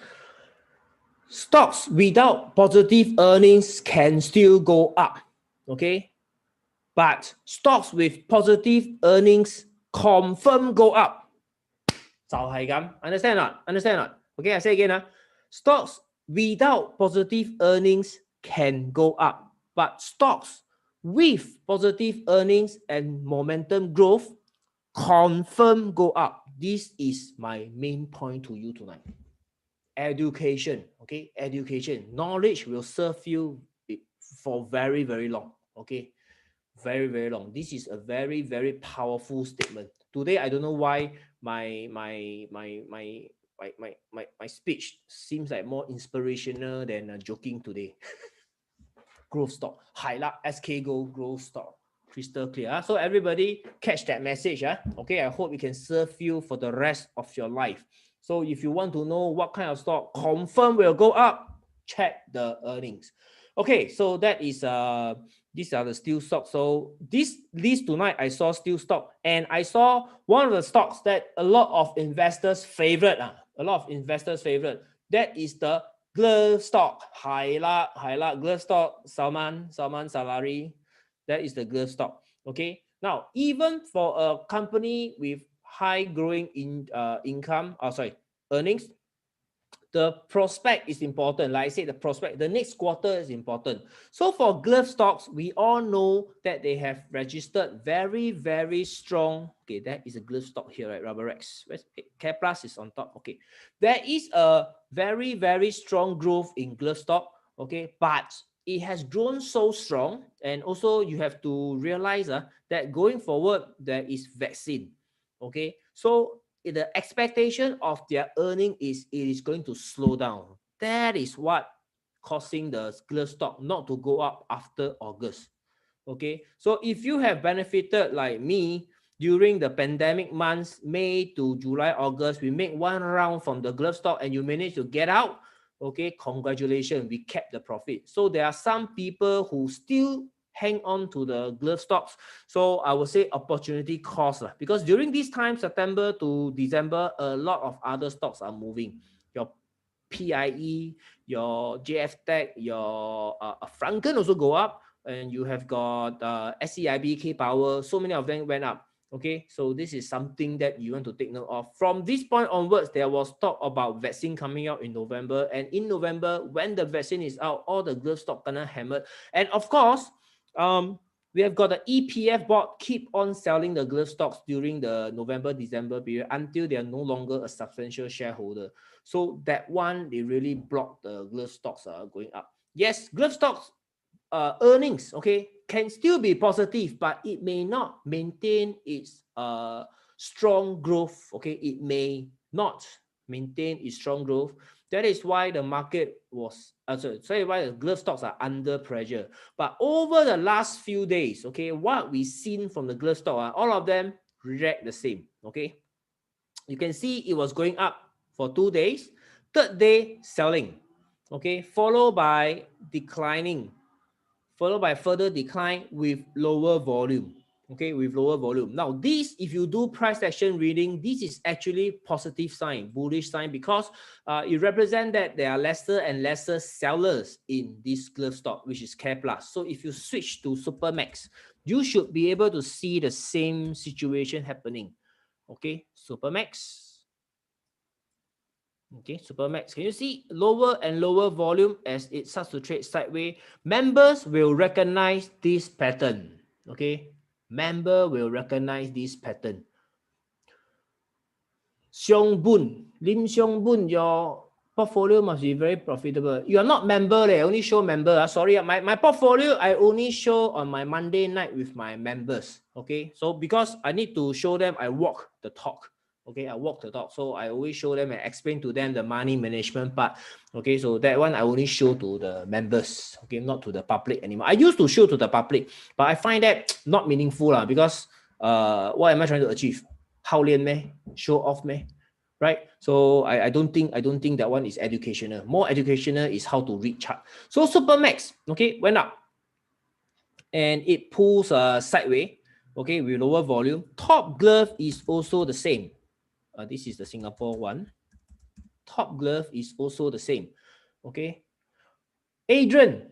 Stocks without positive earnings can still go up. Okay, but stocks with positive earnings confirm go up. 就係咁 understand not? Understand not? Okay, I say again. Stocks without positive earnings can go up, but stocks with positive earnings and momentum growth confirm go up. This is my main point to you tonight. Education, okay? Education. Knowledge will serve you for very, very long, okay? Very, very long. This is a very, very powerful statement. Today, I don't know why my speech seems like more inspirational than joking today. Growth stock, highlight SK Gold growth stock, crystal clear. So everybody catch that message. Okay, I hope it can serve you for the rest of your life. So if you want to know what kind of stock confirm will go up, check the earnings. Okay, so that is these are the steel stocks. So this list tonight, I saw steel stock, and I saw one of the stocks that a lot of investors favorite. A lot of investors favorite. That is the glove stock. Highlight glove stock. Salman Salari. That is the glove stock. Okay. Now, even for a company with high growing earnings, the prospect is important. Like I said, the prospect, the next quarter is important. So for glove stocks, we all know that they have registered very, very strong. Okay, that is a glove stock here, right? Rubberex. Care Plus is on top. Okay, there is a very, very strong growth in glove stock. Okay, but it has grown so strong, and also you have to realize that going forward there is vaccine. Okay, so the expectation of their earning is it is going to slow down. That is what causing the glove stock not to go up after August. Okay, so if you have benefited like me during the pandemic months, May to July, August, we make one round from the glove stock and you manage to get out. Okay, congratulations, we kept the profit. So there are some people who still hang on to the glove stocks. So I would say opportunity cost, because during this time, September to December, a lot of other stocks are moving. Your PIE, your JF Tech, your Franken also go up, and you have got SCIB, K Power, so many of them went up. Okay, so this is something that you want to take note of. From this point onwards, there was talk about vaccine coming out in November, and in November, when the vaccine is out, all the glove stock gonna hammer. And of course, we have got the EPF board keep on selling the glove stocks during the November, December period until they are no longer a substantial shareholder. So that one, they really blocked the glove stocks going up. Yes, glove stocks earnings, okay, can still be positive, but it may not maintain its strong growth. Okay, it may not maintain its strong growth. That is why the market was, sorry, why the glove stocks are under pressure. But over the last few days, okay, what we've seen from the glove stock, all of them react the same. Okay, you can see it was going up for 2 days. Third day, selling. Okay, followed by declining, followed by further decline with lower volume. Okay, with lower volume. Now, this, if you do price action reading, this is actually positive sign, bullish sign, because it represents that there are lesser and lesser sellers in this glove stock, which is Care Plus. So if you switch to Supermax, you should be able to see the same situation happening. Okay, Supermax. Okay, Supermax, can you see lower and lower volume as it starts to trade sideways? Members will recognize this pattern. Okay, member will recognize this pattern. Lim Xiong Bun, your Portfolio must be very profitable. You are not member, they only show member. Sorry, my portfolio, I only show on my Monday night with my members. Okay, so because I need to show them, I walk the talk. Okay, I walk the talk. So I always show them and explain to them the money management part. Okay, so that one I only show to the members. Okay, not to the public anymore. I used to show to the public, but I find that not meaningful because what am I trying to achieve? Hao lian meh? Show off meh? Right? So I don't think that one is educational. More educational is how to read chart. So Supermax, okay, went up and it pulls sideways, okay, with lower volume. Top glove is also the same. This is the Singapore one. Top glove is also the same. Okay. Adrian,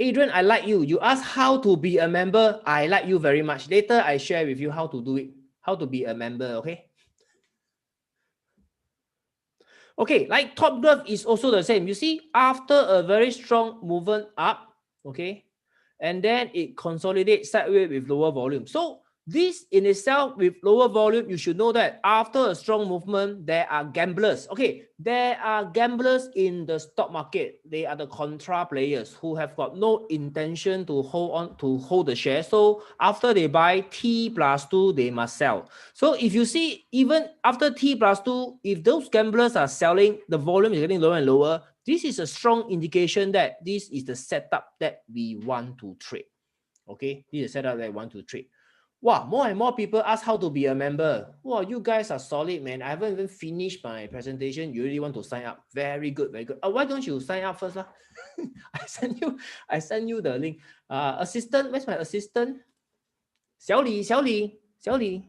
I like you. You ask how to be a member. I like you very much. Later, I share with you how to do it, how to be a member. Okay. Okay, like top glove is also the same. You see, after a very strong movement up, okay, and then it consolidates sideways with lower volume. So this in itself with lower volume, you should know that after a strong movement, there are gamblers. Okay, there are gamblers in the stock market. They are the contra players who have got no intention to hold the share. So after they buy T+2, they must sell. So if you see, even after T+2, if those gamblers are selling, the volume is getting lower and lower. This is a strong indication that this is the setup that we want to trade. Okay, this is the setup that we want to trade. Wow, more and more people ask how to be a member. Wow, you guys are solid, man. I haven't even finished my presentation. You really want to sign up? Very good, very good. Why don't you sign up first, lah? I send you the link. Assistant, where's my assistant? 小李，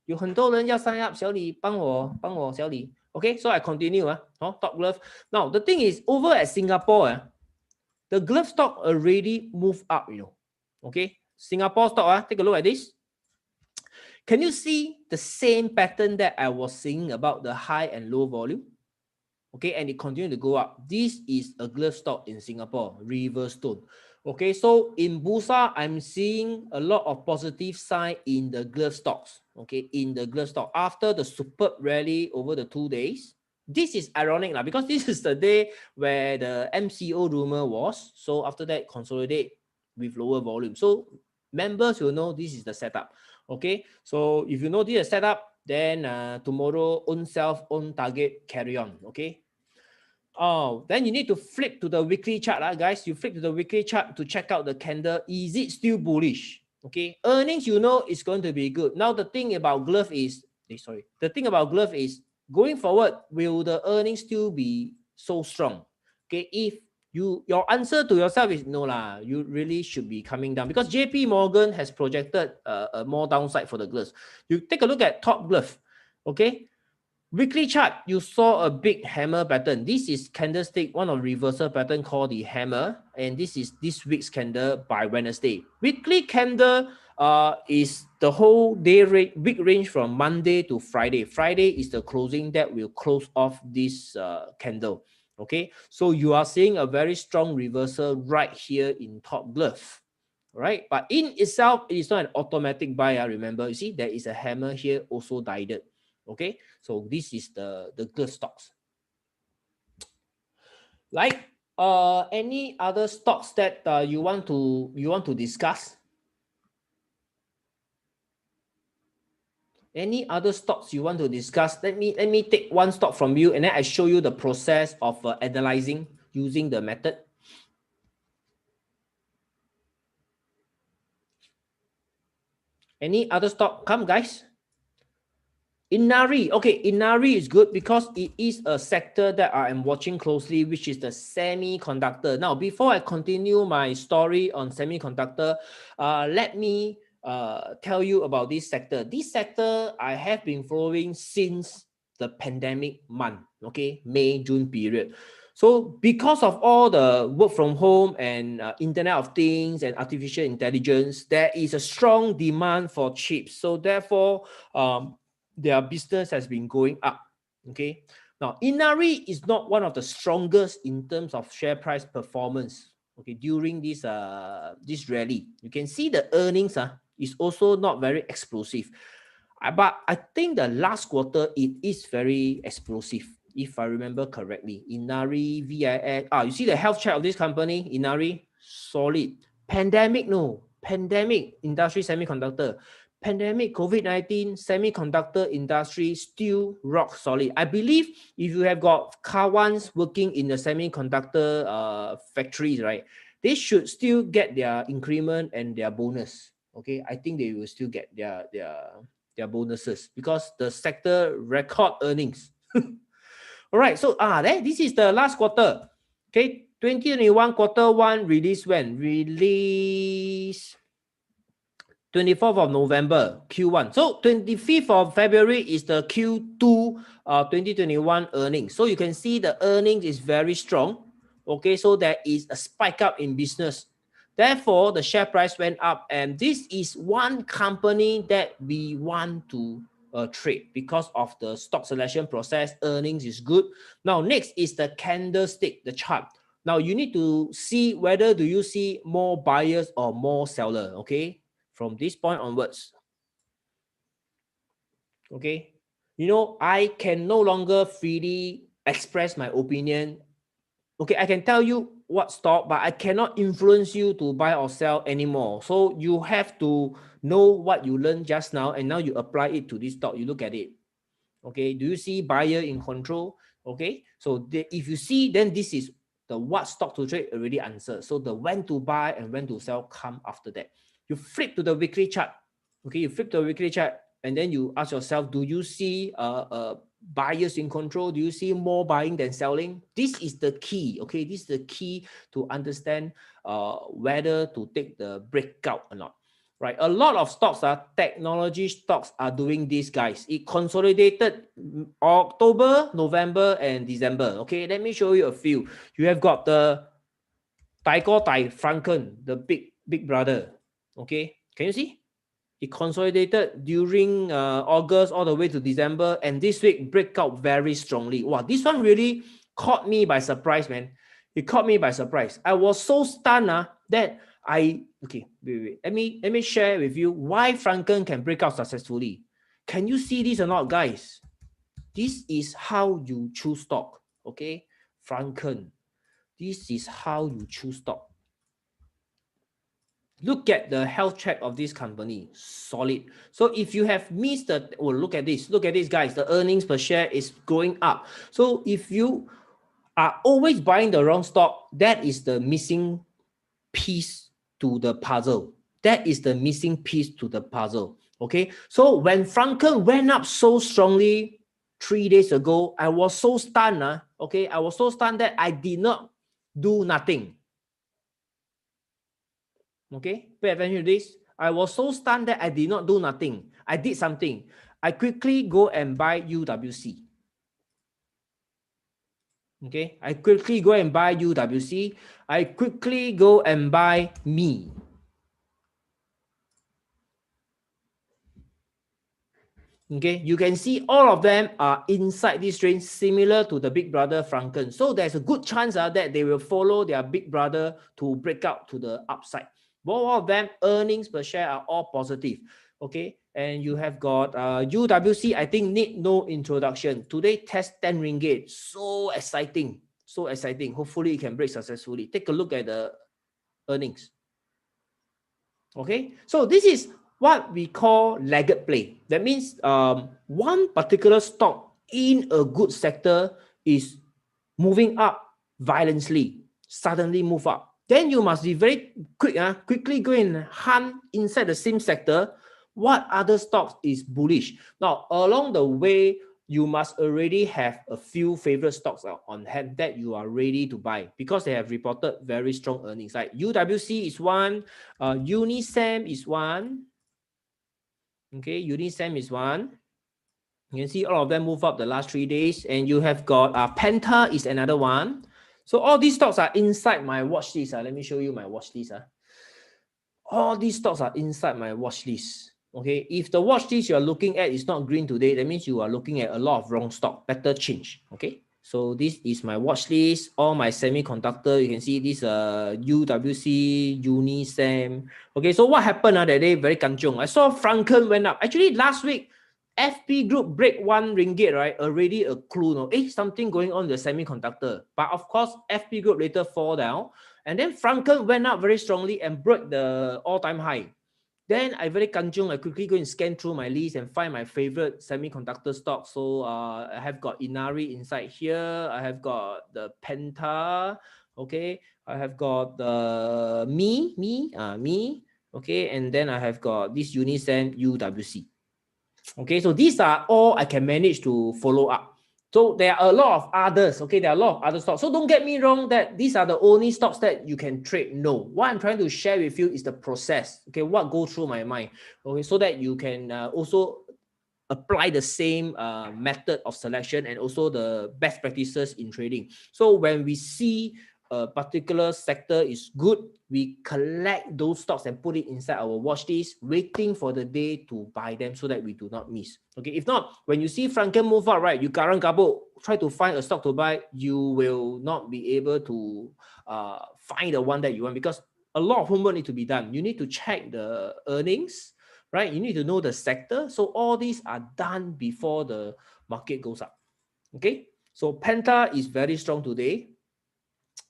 有很多人要 sign up. 小李，帮我，小李。Okay, so I continue. Top glove. Now the thing is, over at Singapore, the glove stock already moved up. Okay, Singapore stock. Take a look at this. Can you see the same pattern that I was saying about the high and low volume? Okay, and it continued to go up. This is a glove stock in Singapore, reverse tone. Okay, so in Bursa, I'm seeing a lot of positive sign in the glove stocks. Okay, in the glove stock after the superb rally over the 2 days. This is ironic now because this is the day where the MCO rumor was. So after that, consolidate with lower volume. So members will know this is the setup. Okay, so if you know this is setup, then tomorrow own self, own target, carry on. Okay. Oh, then you need to flip to the weekly chart, guys. You flip to the weekly chart to check out the candle. Is it still bullish? Okay, earnings, you know, is going to be good. Now the thing about glove is, going forward, will the earnings still be so strong? Okay, if your answer to yourself is no lah, you really should be coming down because JP Morgan has projected a more downside for the gloves. You take a look at top glove. Okay, weekly chart, you saw a big hammer pattern. This is candlestick, one of reversal pattern called the hammer, and this is this week's candle by Wednesday. Weekly candle is the whole day rate, week range from Monday to Friday. Friday is the closing that will close off this candle. Okay, so you are seeing a very strong reversal right here in top glove, right? But in itself, it is not an automatic buy. Remember, you see, there is a hammer here also guided. Okay, so this is the glove stocks. Like any other stocks that you want to discuss? Any other stocks you want to discuss? Let me take one stock from you, and then I show you the process of analyzing using the method. Any other stock? Come, guys. Inari. Okay, Inari is good because it is a sector that I am watching closely, which is the semiconductor. Now, before I continue my story on semiconductor, let me tell you about this sector. This sector I have been following since the pandemic month, okay, May, June period. So because of all the work from home and Internet of Things and artificial intelligence, there is a strong demand for chips. So therefore, their business has been going up. Okay. Now, Inari is not one of the strongest in terms of share price performance. Okay, during this this rally, you can see the earnings is also not very explosive. But I think the last quarter it is very explosive. if I remember correctly. Inari, VIX. You see the health check of this company, Inari, solid. Pandemic, no. Pandemic, industry semiconductor. Pandemic, COVID-19, semiconductor industry still rock solid. I believe if you have got Kawans working in the semiconductor factories, right, they should still get their increment and their bonus. Okay, I think they will still get their bonuses because the sector record earnings. All right, so this is the last quarter. Okay, 2021 quarter one release when? Release 24th of November, Q1. So 25th of February is the Q2 2021 earnings. So you can see the earnings is very strong. Okay, so there is a spike up in business. Therefore, the share price went up, and this is one company that we want to trade because of the stock selection process. Earnings is good. Now, next is the candlestick, the chart. Now, you need to see whether do you see more buyers or more seller, okay? From this point onwards. Okay, you know, I can no longer freely express my opinion. Okay, I can tell you what stock, but I cannot influence you to buy or sell anymore. So you have to know what you learned just now, and now you apply it to this stock. You look at it. Okay, do you see buyer in control? Okay, so if you see, then this is the what stock to trade already answered. So the when to buy and when to sell come after that. You flip to the weekly chart. Okay, you flip to the weekly chart, and then you ask yourself, do you see buyers in control? Do you see more buying than selling? This is the key. Okay, this is the key to understand whether to take the breakout or not. Right, a lot of stocks technology stocks are doing this, guys. It consolidated October, November, and December. Okay, let me show you a few. You have got the Tai Franken, the big brother. Okay, can you see? It consolidated during August all the way to December, and this week break out very strongly. Wow, this one really caught me by surprise, man. It caught me by surprise. I was so stunned that wait. Let me share with you why Franken can break out successfully. Can you see this or not, guys? This is how you choose stock. Okay, Franken. This is how you choose stock. Look at the health check of this company, solid. So if you have missed look at this, guys. The earnings per share is going up. So if you are always buying the wrong stock, that is the missing piece to the puzzle. That is the missing piece to the puzzle. Okay, so when Franken went up so strongly 3 days ago, I was so stunned. Okay, I was so stunned that I did not do nothing. Okay, pay attention to this. I was so stunned that I did not do nothing. I did something. I quickly go and buy UWC. Okay, I quickly go and buy UWC. I quickly go and buy me. Okay, you can see all of them are inside this range, similar to the big brother Franken. So there's a good chance that they will follow their big brother to break out to the upside. Both of them earnings per share are all positive. Okay, and you have got UWC. I think need no introduction. Today test 10 ringgit. So exciting, so exciting. Hopefully it can break successfully. Take a look at the earnings. Okay, so this is what we call lagged play. That means one particular stock in a good sector is moving up violently, suddenly move up. Then you must be very quick, quickly go and hunt inside the same sector what other stocks is bullish. Now, along the way, you must already have a few favorite stocks on hand that you are ready to buy because they have reported very strong earnings. Like UWC is one, Unisem is one. Okay, Unisem is one. You can see all of them move up the last 3 days, and you have got Penta is another one. So all these stocks are inside my watch list. Let me show you my watch list. All these stocks are inside my watch list. Okay, if the watch list you are looking at is not green today, that means you are looking at a lot of wrong stock. Better change. Okay, so this is my watch list. All my semiconductor, you can see this UWC, Unisem. Okay, so what happened that day? Very kanchong. I saw Franken went up. Actually, last week, FP Group break 1 ringgit, right? Already a clue, no? Something going on in the semiconductor. But of course, FP Group later fall down. And then Franken went up very strongly and broke the all-time high. Then I very kanjung, I quickly go and scan through my list and find my favorite semiconductor stock. So I have got Inari inside here. I have got the Penta. Okay. I have got the Me. Okay. And then I have got this Unisem UWC. Okay. So these are all I can manage to follow up. So there are a lot of others, okay? There are a lot of other stocks. So don't get me wrong that these are the only stocks that you can trade. No, what I'm trying to share with you is the process, okay? What goes through my mind, okay? So that you can also apply the same method of selection and also the best practices in trading. So when we see a particular sector is good, we collect those stocks and put it inside our watch list, waiting for the day to buy them so that we do not miss. Okay, if not, when you see Franken move up, right, you garang gabo, try to find a stock to buy, you will not be able to find the one that you want because a lot of homework need to be done. You need to check the earnings, right? You need to know the sector. So all these are done before the market goes up. Okay, so Penta is very strong today.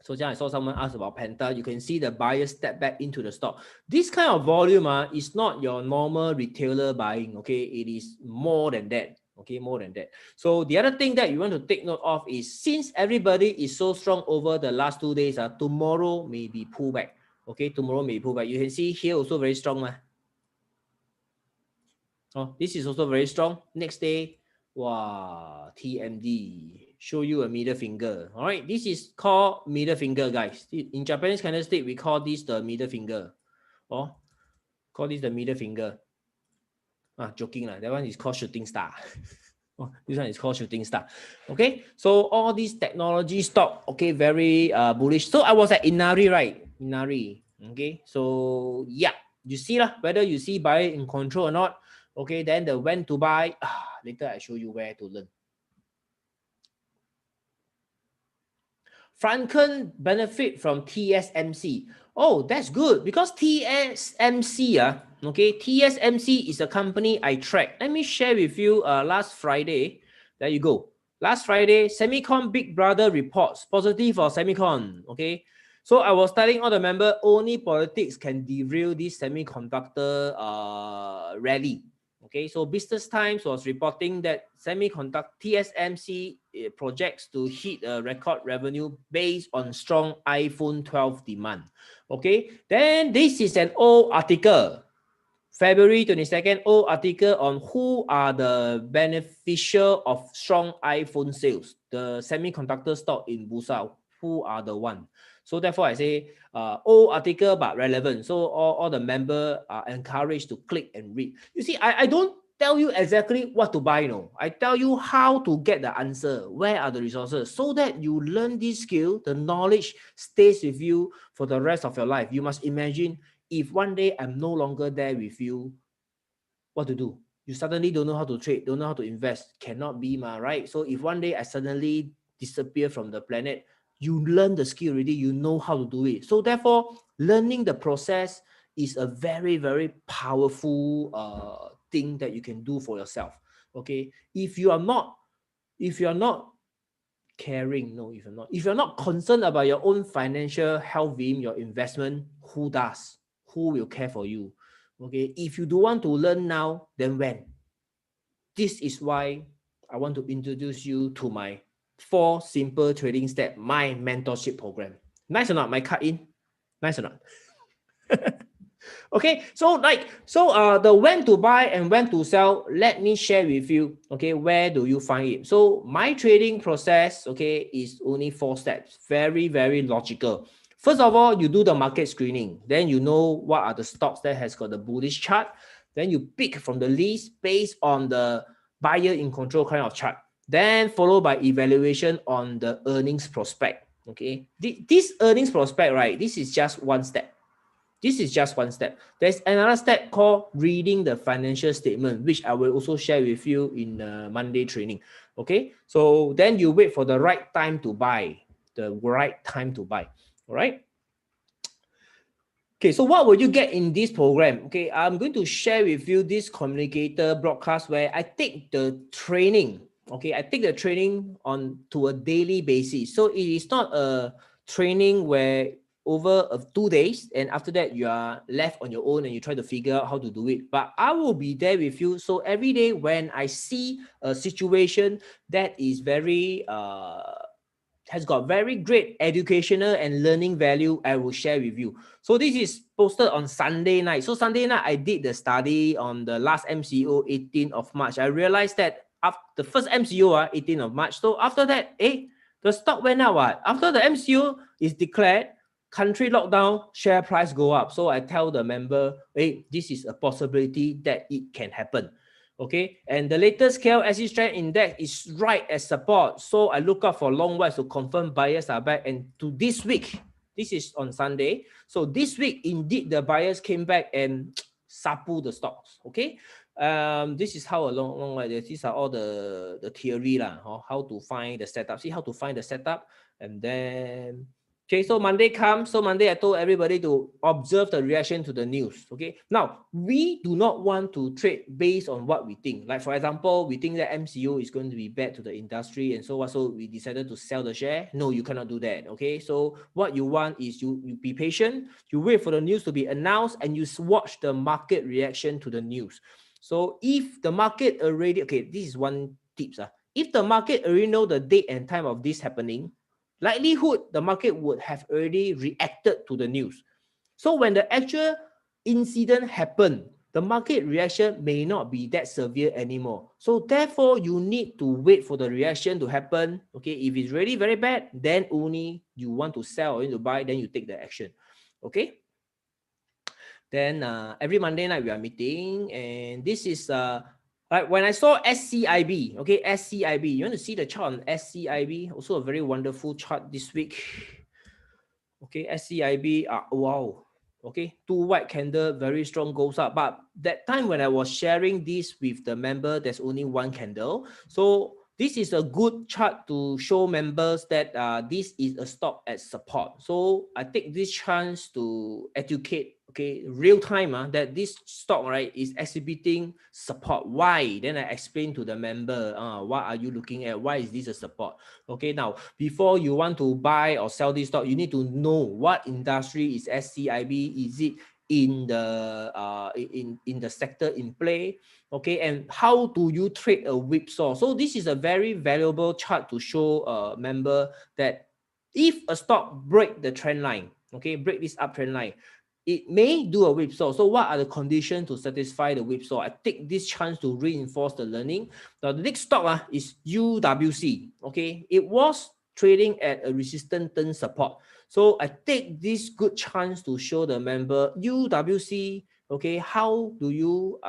So just I saw someone ask about Penta. You can see the buyer step back into the stock. This kind of volume is not your normal retailer buying. Okay, it is more than that. Okay, more than that. So the other thing that you want to take note of is since everybody is so strong over the last 2 days, tomorrow may be pullback. Okay, tomorrow may pull back. You can see here also very strong. Oh, this is also very strong. Next day, wow, TMD. Show you a middle finger. All right, this is called middle finger, guys. In Japanese candlestick, we call this the middle finger. Oh, call this the middle finger. Joking lah. That one is called shooting star. Oh, this one is called shooting star. Okay, so all these technology stock, okay, very bullish. So I was at Inari, right? Inari. Okay, so yeah, you see lah, whether you see buy in control or not. Okay, then the when to buy. Later I show you where to learn. Franken benefit from TSMC. Oh, that's good because TSMC, okay, TSMC is a company I track. Let me share with you last Friday. There you go. Last Friday, Semicon Big Brother reports positive for Semicon. Okay, so I was telling all the members only politics can derail this semiconductor rally. Okay, so Business Times was reporting that semiconductor TSMC projects to hit a record revenue based on strong iPhone 12 demand. Okay, then this is an old article, February 22nd, old article on who are the beneficial of strong iPhone sales, the semiconductor stock in Bursa, who are the one. So therefore I say old article but relevant. So all the members are encouraged to click and read. You see, I don't tell you exactly what to buy, no. I tell you how to get the answer, where are the resources, so that you learn this skill, the knowledge stays with you for the rest of your life. You must imagine if one day I'm no longer there with you, what to do? You suddenly don't know how to trade, don't know how to invest, cannot be, right? So if one day I suddenly disappear from the planet, you learn the skill already, you know how to do it. So therefore, learning the process is a very, very powerful thing that you can do for yourself. Okay, if you are not caring, no, if you're not concerned about your own financial health, your investment, who does? Who will care for you? Okay, if you don't want to learn now, then when? This is why I want to introduce you to my 4 simple trading steps, my mentorship program. Nice or not? My cut in? Nice or not? Okay, so the when to buy and when to sell, let me share with you. Okay, where do you find it? So my trading process, okay, is only 4 steps. Very, very logical. First of all, you do the market screening. Then you know what are the stocks that has got the bullish chart. Then you pick from the list based on the buyer in control kind of chart. Then followed by evaluation on the earnings prospect. Okay, this earnings prospect, right? This is just one step. This is just one step. There's another step called reading the financial statement, which I will also share with you in Monday training. Okay, so then you wait for the right time to buy. The right time to buy. All right. Okay, so what will you get in this program? Okay, I'm going to share with you this communicator broadcast where I take the training. Okay, I take the training on to a daily basis. So it is not a training where over 2 days and after that you are left on your own and you try to figure out how to do it. But I will be there with you. So every day when I see a situation that is very has got very great educational and learning value, I will share with you. So this is posted on Sunday night. So Sunday night, I did the study on the last MCO, 18th of March. I realized that after the first MCO, 18th of March. So after that, the stock went up. After the MCO is declared, country lockdown, share price go up. So I tell the member, hey, this is a possibility that it can happen. Okay, and the latest KLSE strength index is right as support. So I look up for long whites to confirm buyers are back. And to this week, this is on Sunday. So this week, indeed, the buyers came back and sapu the stocks. Okay, this is how a long white. These are all the theory lah. How to find the setup. See how to find the setup, and then. Okay, so Monday comes. So Monday, I told everybody to observe the reaction to the news. Okay, now we do not want to trade based on what we think. Like for example, we think that MCO is going to be bad to the industry, and so what? So we decided to sell the share. No, you cannot do that. Okay, so what you want is you be patient. You wait for the news to be announced, and you watch the market reaction to the news. So if the market already this is one tips. If the market already know the date and time of this happening, likelihood the market would have already reacted to the news. So when the actual incident happened, the market reaction may not be that severe anymore. So therefore, you need to wait for the reaction to happen. Okay, if it's really very bad, then only you want to sell or you to buy, then you take the action. Okay. Then every Monday night we are meeting, and this is like when I saw SCIB, okay, SCIB, you want to see the chart on SCIB? Also a very wonderful chart this week. Okay, SCIB, wow. Okay, two white candle, very strong goes up. But that time when I was sharing this with the member, there's only one candle. So this is a good chart to show members that this is a stock at support. So I take this chance to educate, okay, real time that this stock, right, is exhibiting support. Why? Then I explain to the member, what are you looking at? Why is this a support? Okay, now before you want to buy or sell this stock, you need to know what industry is SCIB. Is it in the in the sector in play? Okay, and how do you trade a whipsaw? So this is a very valuable chart to show a member that if a stock break the trend line, okay, break this uptrend line, it may do a whipsaw. So what are the conditions to satisfy the whipsaw? I take this chance to reinforce the learning. Now the next stock is UWC. Okay, it was trading at a resistance turn support. So I take this good chance to show the member UWC. Okay, how do you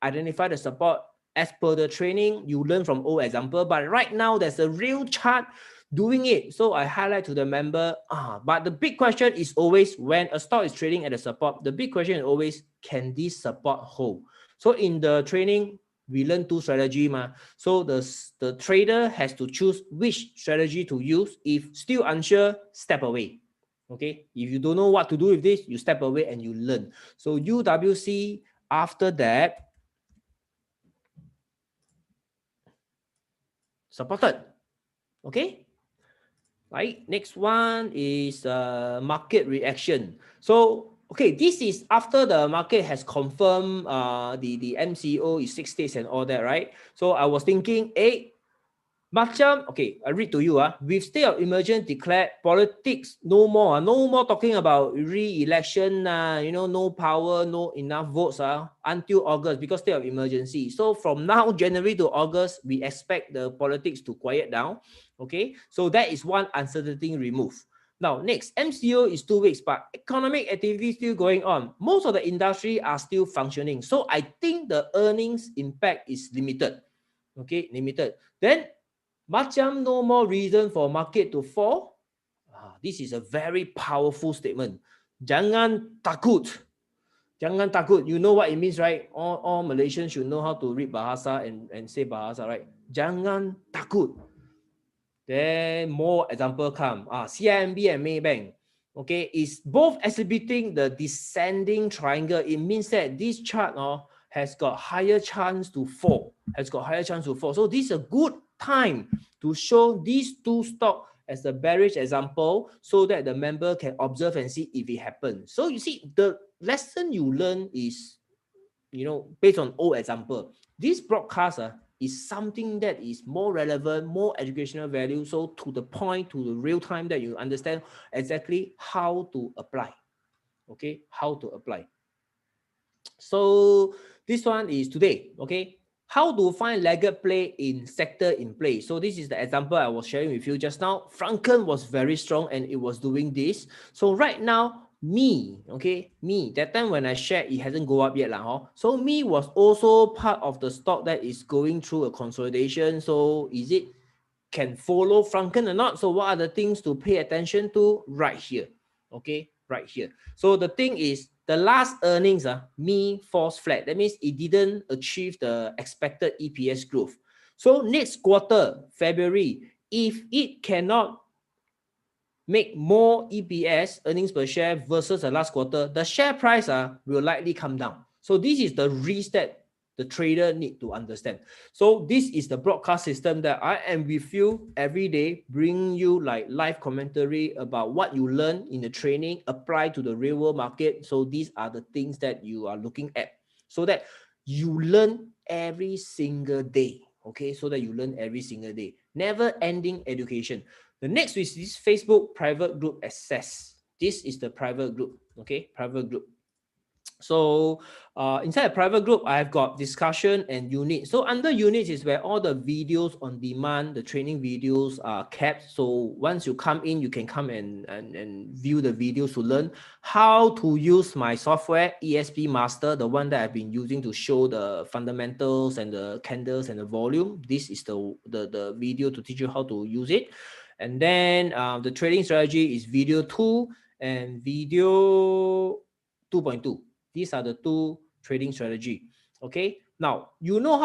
identify the support? As per the training, you learn from old example, but right now there's a real chart doing it. So I highlight to the member, but the big question is always when a stock is trading at a support, the big question is always, can this support hold? So in the training, we learn two strategy. So the trader has to choose which strategy to use. If still unsure, step away. Okay, if you don't know what to do with this, you step away and you learn. So UWC, after that, supported. Okay. Right, next one is market reaction. So okay, this is after the market has confirmed the MCO is 6 days and all that, right? So I was thinking, macam, okay, I read to you. With state of emergency declared, politics no more. No more talking about re-election. No power, no enough votes until August because state of emergency. So from now, January to August, we expect the politics to quiet down. Okay, so that is one uncertainty removed. Now, next, MCO is 2 weeks, but economic activity still going on. Most of the industry are still functioning. So I think the earnings impact is limited. Okay, limited. Then, macam no more reason for market to fall. This is a very powerful statement. Jangan takut. Jangan takut. You know what it means, right? All Malaysians should know how to read bahasa and say bahasa, right? Jangan takut. Then more example come. CIMB and Maybank. okay, is both exhibiting the descending triangle. It means that this chart has got higher chance to fall, So this is a good time to show these two stocks as a bearish example so that the member can observe and see if it happens. So you see, the lesson you learn is, based on old example. This broadcast is something that is more relevant, more educational value. So to the point, to the real time, that you understand exactly how to apply. Okay, how to apply. So this one is today. Okay, how to find laggard play in sector in play. So this is the example I was sharing with you just now. Franken was very strong and it was doing this. So right now, that time when I shared, it hasn't go up yet So me was also part of the stock that is going through a consolidation. So is it can follow Franken or not? So what are the things to pay attention to right here? Okay, right here. So the thing is, the last earnings me falls flat. That means it didn't achieve the expected EPS growth. So next quarter, February, if it cannot make more EPS, earnings per share, versus the last quarter, the share price will likely come down. So this is the risk that the trader need to understand. So this is the broadcast system that I am with you every day, bring you like live commentary about what you learn in the training, apply to the real world market. So these are the things that you are looking at, so that you learn every single day. Okay, so that you learn every single day. Never ending education. The next is this Facebook private group access. This is the private group, okay, private group. So inside a private group, I've got discussion and unit. So under units is where all the videos on demand, the training videos are kept. So once you come in, you can come and view the videos to learn how to use my software, ESP Master, the one that I've been using to show the fundamentals and the candles and the volume. This is the video to teach you how to use it. And then the trading strategy is video 2 and video 2.2. These are the two trading strategy. Okay. Now you know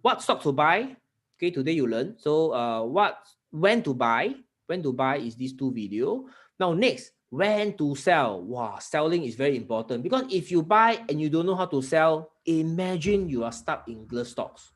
what stock to buy. Okay. Today you learn. So when to buy is these two video. Now next, when to sell. Wow, selling is very important, because if you buy and you don't know how to sell, imagine you are stuck in glove stocks.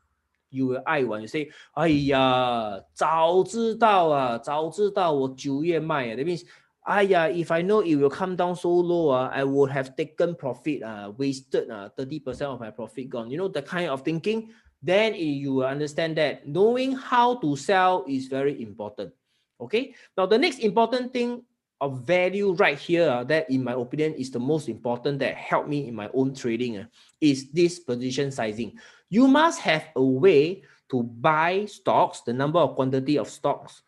You will 爱玩 you say 哎呀早知道我9月卖 that means if I know it will come down so low I would have taken profit wasted 30% of my profit gone, the kind of thinking. Then you will understand that knowing how to sell is very important. Okay, now the next important thing of value right here that in my opinion is the most important that helped me in my own trading is this position sizing. You must have a way to buy stocks, the number of quantity of stocks.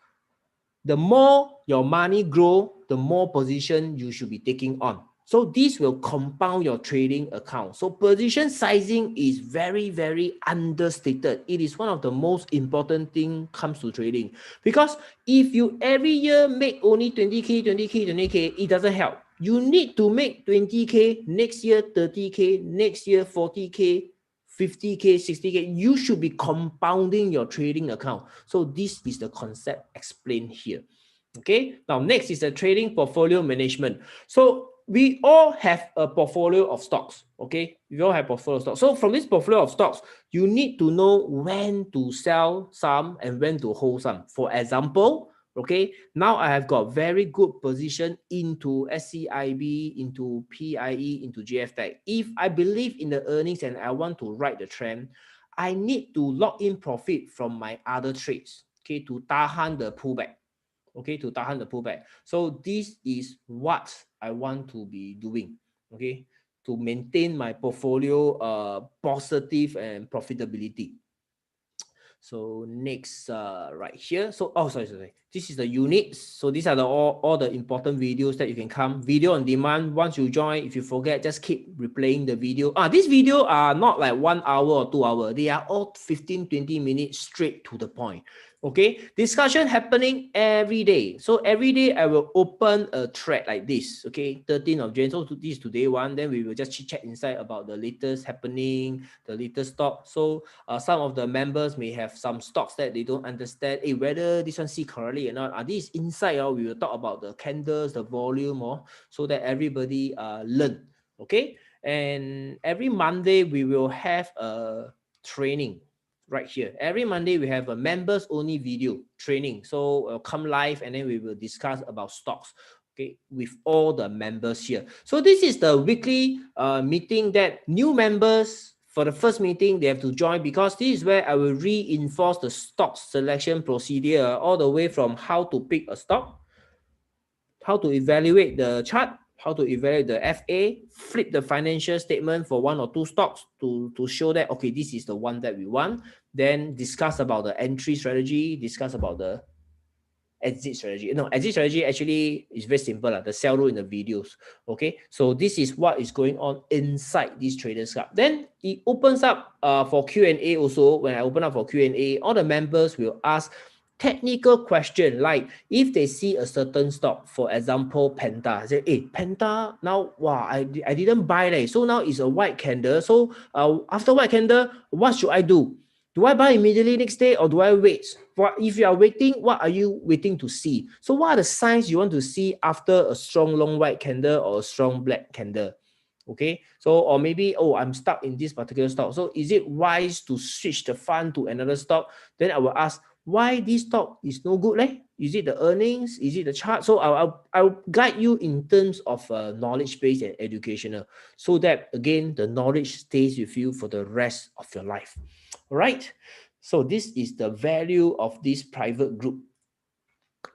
The more your money grow, the more position you should be taking on. So this will compound your trading account. So position sizing is very, very understated. It is one of the most important thing comes to trading. Because if you every year make only 20K, 20K, 20K, it doesn't help. You need to make 20K, next year 30K, next year 40K, 50K, 60K, you should be compounding your trading account. So this is the concept explained here. Okay, now next is the trading portfolio management. So we all have a portfolio of stocks. Okay, we all have portfolio of stocks. So from this portfolio of stocks, you need to know when to sell some and when to hold some. For example, okay, now I have got very good position into SCIB, into PIE, into GFTech. If I believe in the earnings and I want to ride the trend, I need to lock in profit from my other trades, okay, to tahan the pullback. Okay, to tahan the pullback. So this is what I want to be doing, okay, to maintain my portfolio positive and profitability. So next, right here. So, sorry. This is the units. So these are all the important videos that you can come. Video on demand. Once you join, if you forget, just keep replaying the video. These videos are not like 1 hour or 2 hours. They are all 15, 20 minutes straight to the point. Okay, discussion happening every day. So every day I will open a thread like this. Okay, 13th of January. So this is today one. Then we will just chit chat inside about the latest happening, the latest stock. So some of the members may have some stocks that they don't understand. Whether this one see correctly or not. This inside, we will talk about the candles, the volume, so that everybody learn. Okay, and every Monday we will have a training right here. Every Monday we have a members only video training. So come live and then we will discuss about stocks. Okay, with all the members here. So this is the weekly meeting that new members for the first meeting they have to join, because this is where I will reinforce the stock selection procedure all the way from how to pick a stock, how to evaluate the chart, how to evaluate the FA, flip the financial statement for one or two stocks to show that, okay, this is the one that we want. Then discuss about the entry strategy, discuss about the exit strategy. No, exit strategy actually is very simple, the sell rule in the videos. Okay, so this is what is going on inside this Traders Club. Then it opens up for Q&A also. When I open up for Q&A, all the members will ask technical question, like if they see a certain stock, for example, Penta, say, hey, Penta, now, wow, I didn't buy it. So now it's a white candle. So after white candle, what should I do? Do I buy immediately next day or do I wait? If you are waiting, what are you waiting to see? So what are the signs you want to see after a strong long white candle or a strong black candle? Okay, so or maybe, oh, I'm stuck in this particular stock. So is it wise to switch the fund to another stock? Then I will ask, why this stock is no good? Is it the earnings? Is it the chart? So I'll guide you in terms of knowledge based and educational, so that again the knowledge stays with you for the rest of your life. All right. So this is the value of this private group.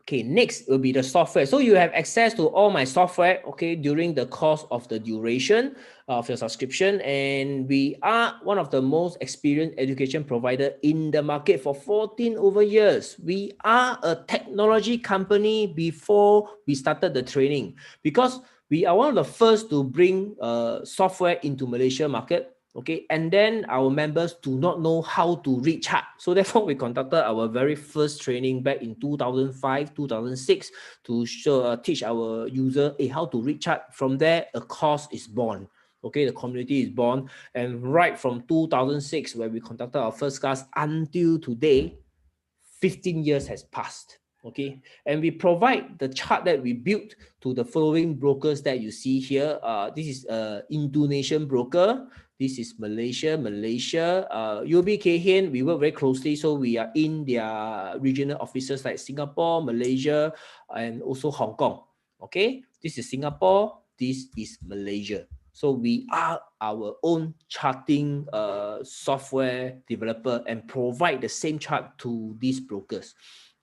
Okay, next will be the software. So you have access to all my software, okay, during the course of the duration of your subscription. And we are one of the most experienced education provider in the market for 14 over years. We are a technology company before we started the training, because we are one of the first to bring software into Malaysia market. Okay, and then our members do not know how to read chart. So therefore, we conducted our very first training back in 2005, 2006 to teach our user how to read chart. From there, a course is born. Okay, the community is born. And right from 2006, where we conducted our first class, until today, 15 years has passed. Okay, and we provide the chart that we built to the following brokers that you see here. This is Indonesian broker. This is Malaysia. UOB Kay Hian, we work very closely. So we are in their regional offices like Singapore, Malaysia, and also Hong Kong. Okay, this is Singapore. This is Malaysia. So we are our own charting software developer and provide the same chart to these brokers.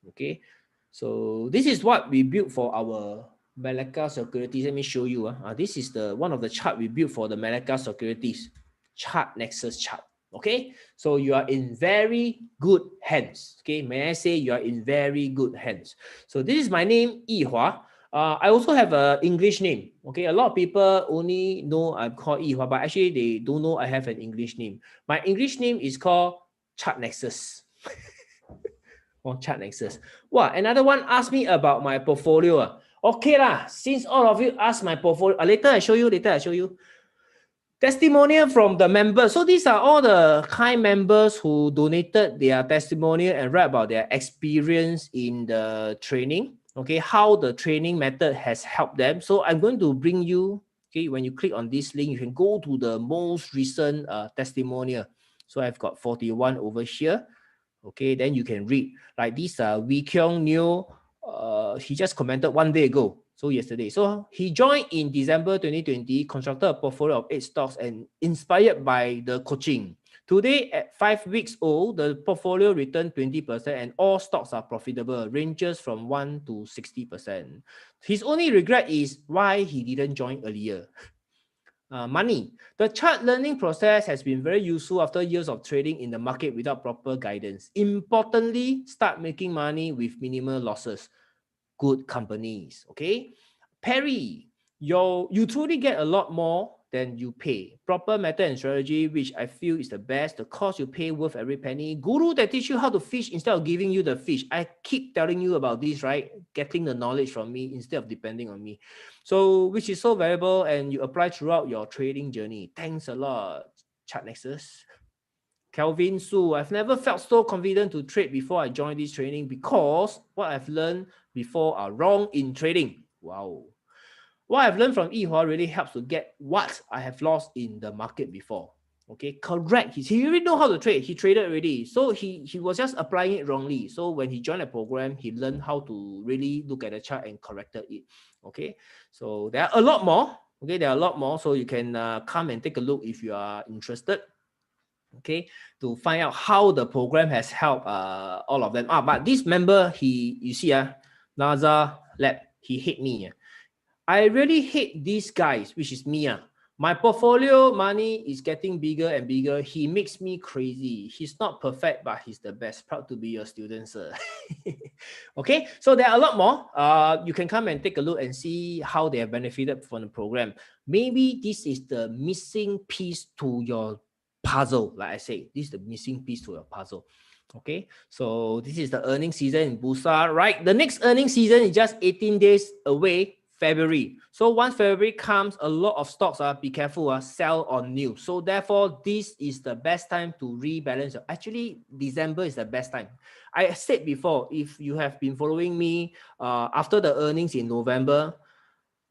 Okay, so this is what we built for our Malacca Securities. Let me show you. This is the one of the chart we built for the Malacca Securities chart Nexus chart. Okay, so you are in very good hands. Okay, may I say you are in very good hands. So this is my name, Yihua. I also have an English name. Okay, a lot of people only know I'm called Yihua, but actually they don't know I have an English name. My English name is called Chart Nexus. Or Chart Nexus. Wow, another one asked me about my portfolio. Okay lah, since all of you asked my portfolio, later I show you. Testimonial from the members. So these are all the kind members who donated their testimonial and write about their experience in the training. Okay, how the training method has helped them. So I'm going to bring you, okay, when you click on this link, you can go to the most recent testimonial. So I've got 41 over here. Okay, then you can read. Like this Wee Kyung Neo, he just commented one day ago. So yesterday. So he joined in December 2020, constructed a portfolio of 8 stocks and inspired by the coaching. Today, at 5 weeks old, the portfolio returned 20% and all stocks are profitable, ranges from 1 to 60%. His only regret is why he didn't join earlier. Money. The chart learning process has been very useful after years of trading in the market without proper guidance. Importantly, start making money with minimal losses. Good companies. Okay, Perry, you truly get a lot more then you pay. Proper method and strategy, which I feel is the best. The cost you pay worth every penny. Guru that teach you how to fish instead of giving you the fish. I keep telling you about this, right? Getting the knowledge from me instead of depending on me. So, which is so valuable and you apply throughout your trading journey. Thanks a lot, Chat Nexus. Kelvin Su, I've never felt so confident to trade before I joined this training because what I've learned before are wrong in trading. Wow. What I've learned from Yihua really helps to get what I have lost in the market before. Okay, correct. He already know how to trade. He traded already. So he was just applying it wrongly. So when he joined the program, he learned how to really look at the chart and corrected it. Okay, so there are a lot more. Okay, there are a lot more. So you can come and take a look if you are interested. Okay, to find out how the program has helped all of them. But this member, you see, NASA Lab, he hate me. I really hate these guys, which is me. My portfolio money is getting bigger and bigger. He makes me crazy. He's not perfect, but he's the best. Proud to be your student, sir. Okay, so there are a lot more. You can come and take a look and see how they have benefited from the program. Maybe this is the missing piece to your puzzle. Like I say, this is the missing piece to your puzzle. Okay, so this is the earning season in Bursa, right? The next earning season is just 18 days away. February. So once February comes, a lot of stocks be careful, sell on new. So therefore, this is the best time to rebalance. Actually, December is the best time. I said before, if you have been following me after the earnings in November,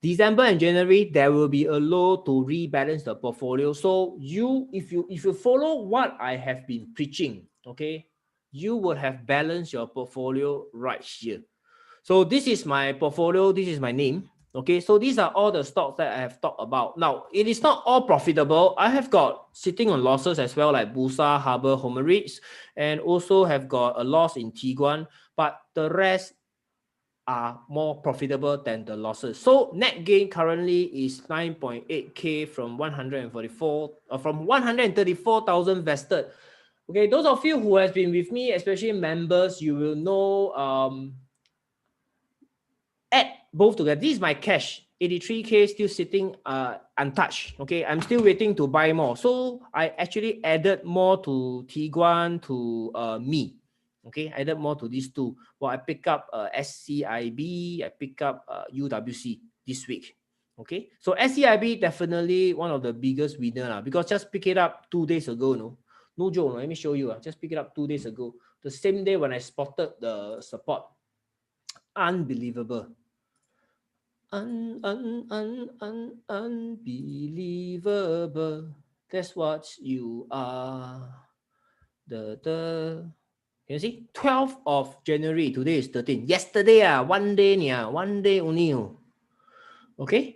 December and January, there will be a low to rebalance the portfolio. So if you follow what I have been preaching, okay, you will have balanced your portfolio right here. So this is my portfolio. This is my name. Okay, so these are all the stocks that I have talked about. Now, it is not all profitable. I have got sitting on losses as well, like Bursa, Harbour, Homeridge, and also have got a loss in Tiguan, but the rest are more profitable than the losses. So net gain currently is 9.8K from 134,000 vested. Okay, those of you who has been with me, especially members, you will know add both together. This is my cash, 83K still sitting untouched. Okay, I'm still waiting to buy more. So I actually added more to Tiguan, to me. Okay, added more to these two. Well, I pick up SCIB, I pick up UWC this week. Okay, so SCIB definitely one of the biggest winner because just pick it up 2 days ago. No joke. Let me show you. Just pick it up 2 days ago. The same day when I spotted the support. Unbelievable. Unbelievable. That's what you are. Can you see? 12th of January. Today is 13th. Yesterday, 1 day, 1 day only. Okay.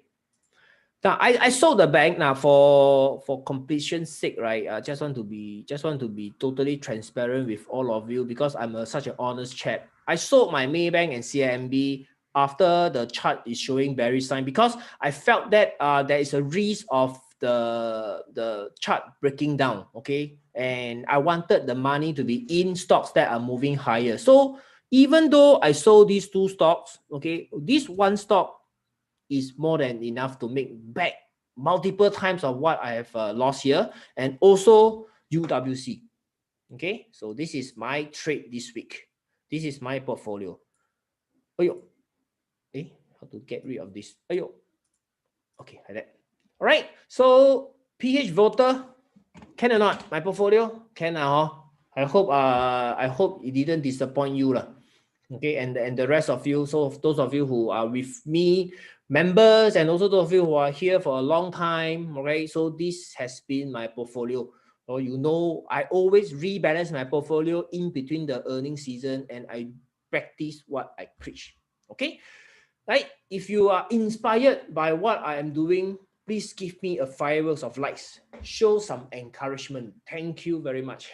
Now I sold the bank now for completion's sake, right? I just want to be totally transparent with all of you because I'm such an honest chap. I sold my Maybank and CIMB after the chart is showing bearish sign because I felt that there is a risk of the chart breaking down. Okay, and I wanted the money to be in stocks that are moving higher. So even though I sold these two stocks, okay, this one stock is more than enough to make back multiple times of what I have lost here, and also UWC. Okay, so this is my trade this week. This is my portfolio. Ayo. How to get rid of this? Ayo. Okay, like that. All right. So PH voter, can or not? My portfolio can now. I hope it didn't disappoint you lah. Okay, and the rest of you. So those of you who are with me, members, and also those of you who are here for a long time. Okay, so this has been my portfolio. So you know, I always rebalance my portfolio in between the earning season, and I practice what I preach. Okay. Right? If you are inspired by what I am doing, please give me a fireworks of lights. Show some encouragement. Thank you very much.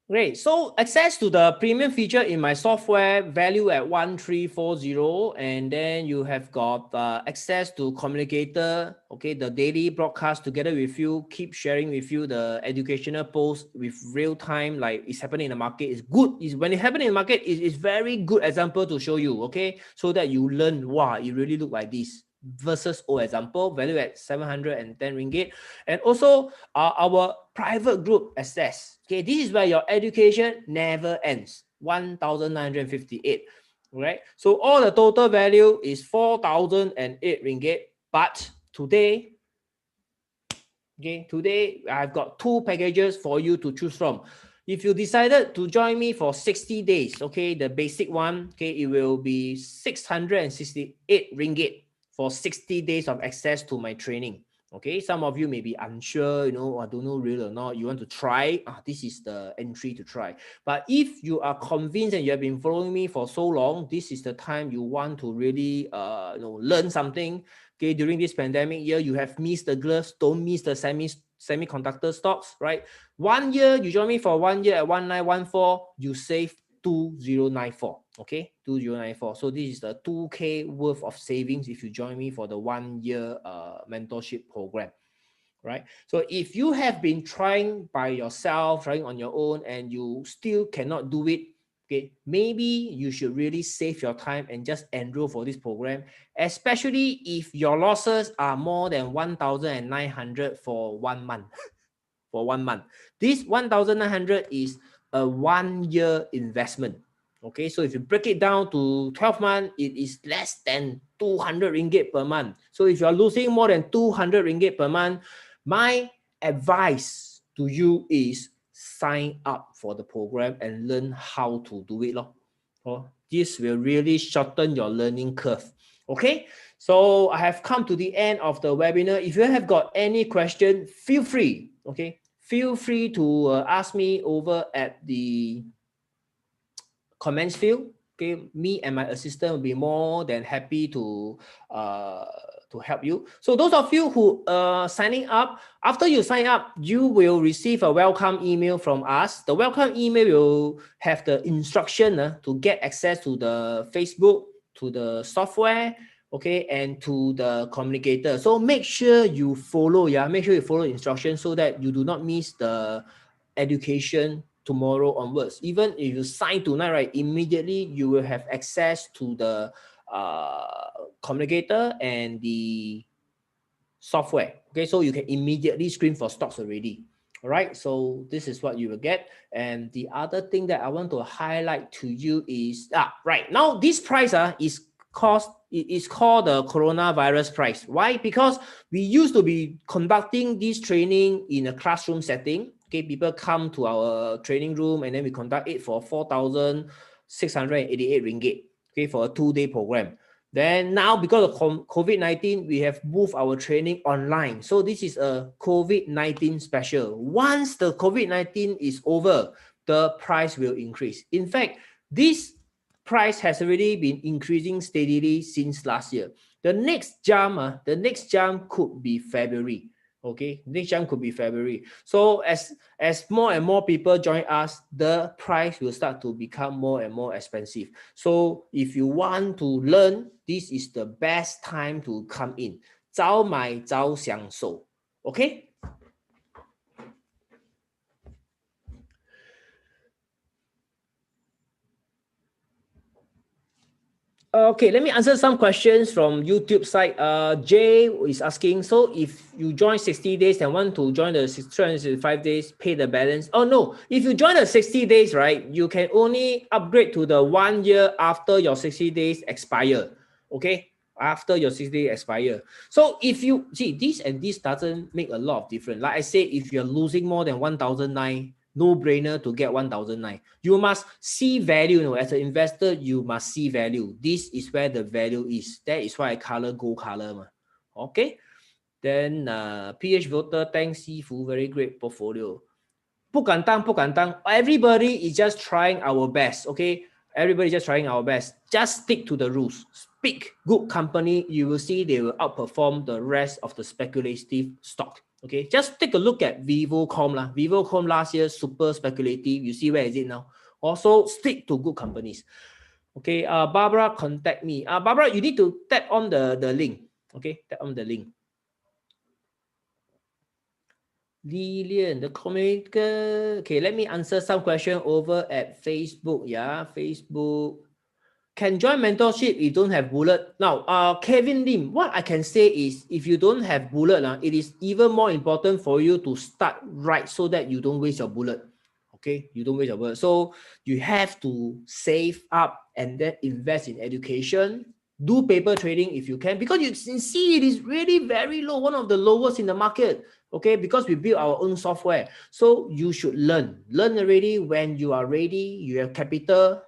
Great. So access to the premium feature in my software value at 1340, and then you have got access to communicator, okay, the daily broadcast together with you, keep sharing with you the educational posts with real time, like it's happening in the market. It's good. It's when it happens in the market, it's very good example to show you, okay, so that you learn, wow, it really look like this versus old example, value at 710 ringgit. And also our private group access. Okay, this is where your education never ends. 1,958. Right. So all the total value is 4,008 ringgit. But today, okay, today I've got two packages for you to choose from. If you decided to join me for 60 days, okay, the basic one, okay, it will be 668 ringgit for 60 days of access to my training. Okay, some of you may be unsure, you know, I don't know real or not. You want to try, this is the entry to try. But if you are convinced and you have been following me for so long, this is the time you want to really, learn something. Okay, during this pandemic year, you have missed the gloves, don't miss the semiconductor stocks, right? 1 year, you join me for 1 year at 1914, you save 2094. Okay, 2094. So this is the 2K worth of savings if you join me for the 1 year mentorship program. Right. So if you have been trying by yourself, trying on your own, and you still cannot do it, okay, maybe you should really save your time and just enroll for this program, especially if your losses are more than 1,900 for 1 month. For 1 month. This 1,900 is a 1 year investment. Okay, so if you break it down to 12 months, it is less than 200 ringgit per month. So if you are losing more than 200 ringgit per month, my advice to you is sign up for the program and learn how to do it. This will really shorten your learning curve. Okay, so I have come to the end of the webinar. If you have got any question, feel free. Okay, feel free to ask me over at the comments field. Okay, me and my assistant will be more than happy to help you. So those of you who are signing up, after you sign up, you will receive a welcome email from us. The welcome email will have the instruction to get access to the Facebook, to the software, okay, and to the communicator. So make sure you follow, make sure you follow instructions so that you do not miss the education tomorrow onwards. Even if you sign tonight, right, immediately you will have access to the communicator and the software. Okay, so you can immediately screen for stocks already. All right, so this is what you will get. And the other thing that I want to highlight to you is right now this price is called the coronavirus price. Why? Because we used to be conducting this training in a classroom setting. Okay, people come to our training room and then we conduct it for 4,688 ringgit. Okay, for a 2-day program. Then now, because of COVID-19, we have moved our training online. So this is a COVID-19 special. Once the COVID-19 is over, the price will increase. In fact, this price has already been increasing steadily since last year. The next jump could be February. Okay, next jump could be February. So as more and more people join us, the price will start to become more and more expensive. So if you want to learn, this is the best time to come in. 早买早享受. Okay. Okay, let me answer some questions from YouTube side. Jay is asking, so if you join 60 days and want to join the 365 days, pay the balance. Oh no, if you join the 60 days, right, you can only upgrade to the 1 year after your 60 days expire. Okay, after your 60 days expire. So if you see this and this doesn't make a lot of difference. Like I said, if you're losing more than 1,009, no brainer to get 1,009. You must see value. As an investor, you must see value. This is where the value is. That is why I color gold color. Okay. Then PH Voter, thanks Sifu, very great portfolio. 不敢当, everybody is just trying our best. Okay. Everybody just trying our best. Just stick to the rules. Pick good company. You will see they will outperform the rest of the speculative stock. Okay, just take a look at Vivocom lah. Vivocom last year super speculative. You see where is it now? Also stick to good companies. Okay, Barbara, contact me. Barbara, you need to tap on the link. Okay, tap on the link. Lilian, the communicator. Okay, let me answer some question over at Facebook. Yeah, Facebook. Can join mentorship if you don't have bullet. Now, Kevin Lim, what I can say is if you don't have bullet, it is even more important for you to start right so that you don't waste your bullet. Okay, you don't waste your bullet. So you have to save up and then invest in education. Do paper trading if you can, because you can see it is really very low, one of the lowest in the market. Okay, because we build our own software. So you should learn. Learn already. When you are ready, you have capital,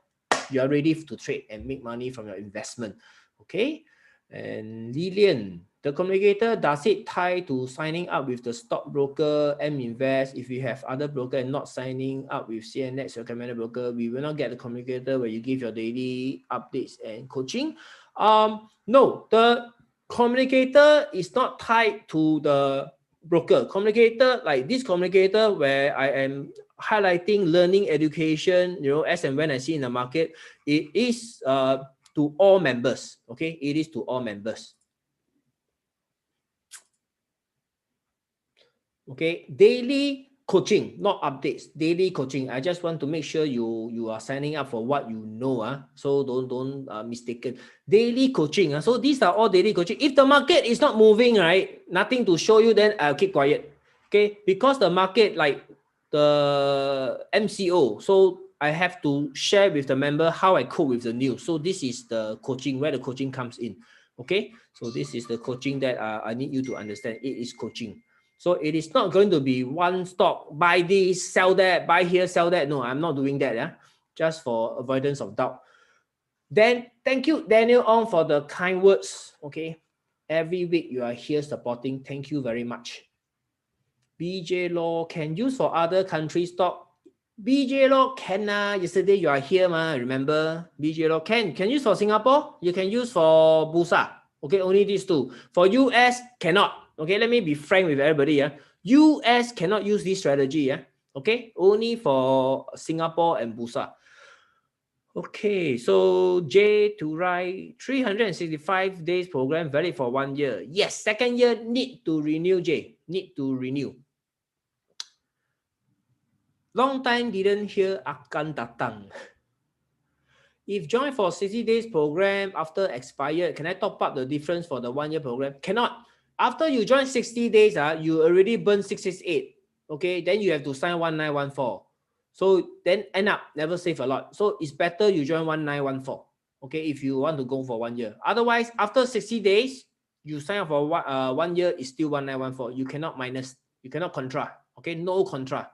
you are ready to trade and make money from your investment. Okay. And Lilian, the communicator, does it tie to signing up with the stockbroker M Invest? If you have other broker and not signing up with CNX, your recommended broker, we will not get the communicator where you give your daily updates and coaching. No, the communicator is not tied to the broker. Communicator, like this communicator where I am highlighting learning education, as and when I see in the market, it is to all members. Okay, it is to all members. Okay, daily coaching, not updates. Daily coaching. I just want to make sure you are signing up for what you know. So don't mistaken. Daily coaching. So these are all daily coaching. If the market is not moving, right, nothing to show you, then I'll keep quiet. Okay, because the market, like the MCO, so I have to share with the member how I cope with the news. So this is the coaching, where the coaching comes in. Okay, so this is the coaching that I need you to understand. It is coaching. So it is not going to be one stock, buy this, sell that, buy here, sell that. No, I'm not doing that. Yeah, just for avoidance of doubt. Then thank you, Daniel Ong, for the kind words. Okay, every week you are here supporting. Thank you very much. BJ Law can use for other country stock. BJ Law can. Yesterday you are here, remember? BJ Law can use for Singapore. You can use for Bursa. Okay, only these two. For US cannot. Okay, let me be frank with everybody. US cannot use this strategy. Okay, only for Singapore and Bursa. Okay, so J to write 365 days program valid for 1 year. Yes, second year need to renew, J. Need to renew. Long time didn't hear akan datang. If join for 60 days program after expired, can I top up the difference for the 1 year program? Cannot. After you join 60 days, you already burn 668. Okay, then you have to sign 1914. So then end up never save a lot. So it's better you join 1914. Okay, if you want to go for 1 year. Otherwise, after 60 days, you sign up for 1 year, is still 1914. You cannot minus, you cannot contra. Okay, no contra.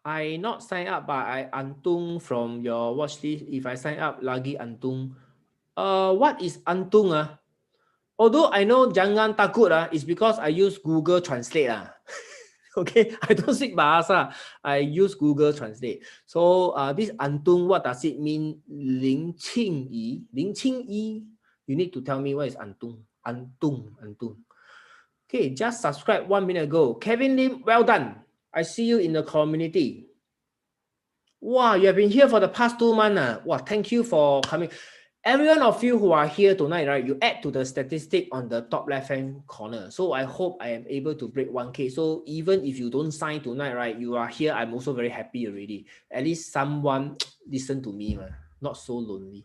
I not sign up, but I untung from your watch list. If I sign up, lagi untung. What is untung? Although I know jangan takut, is because I use Google Translate. Okay, I don't speak Bahasa. I use Google Translate. So this untung, what does it mean? 林庆怡. You need to tell me what is untung. Untung. Okay, just subscribe 1 minute ago. Kevin Lim, well done. I see you in the community. Wow, you have been here for the past 2 months. Wow, thank you for coming. Every one of you who are here tonight, right, you add to the statistic on the top left-hand corner. So I hope I am able to break 1K. So even if you don't sign tonight, right, you are here, I'm also very happy already. At least someone listen to me, not so lonely.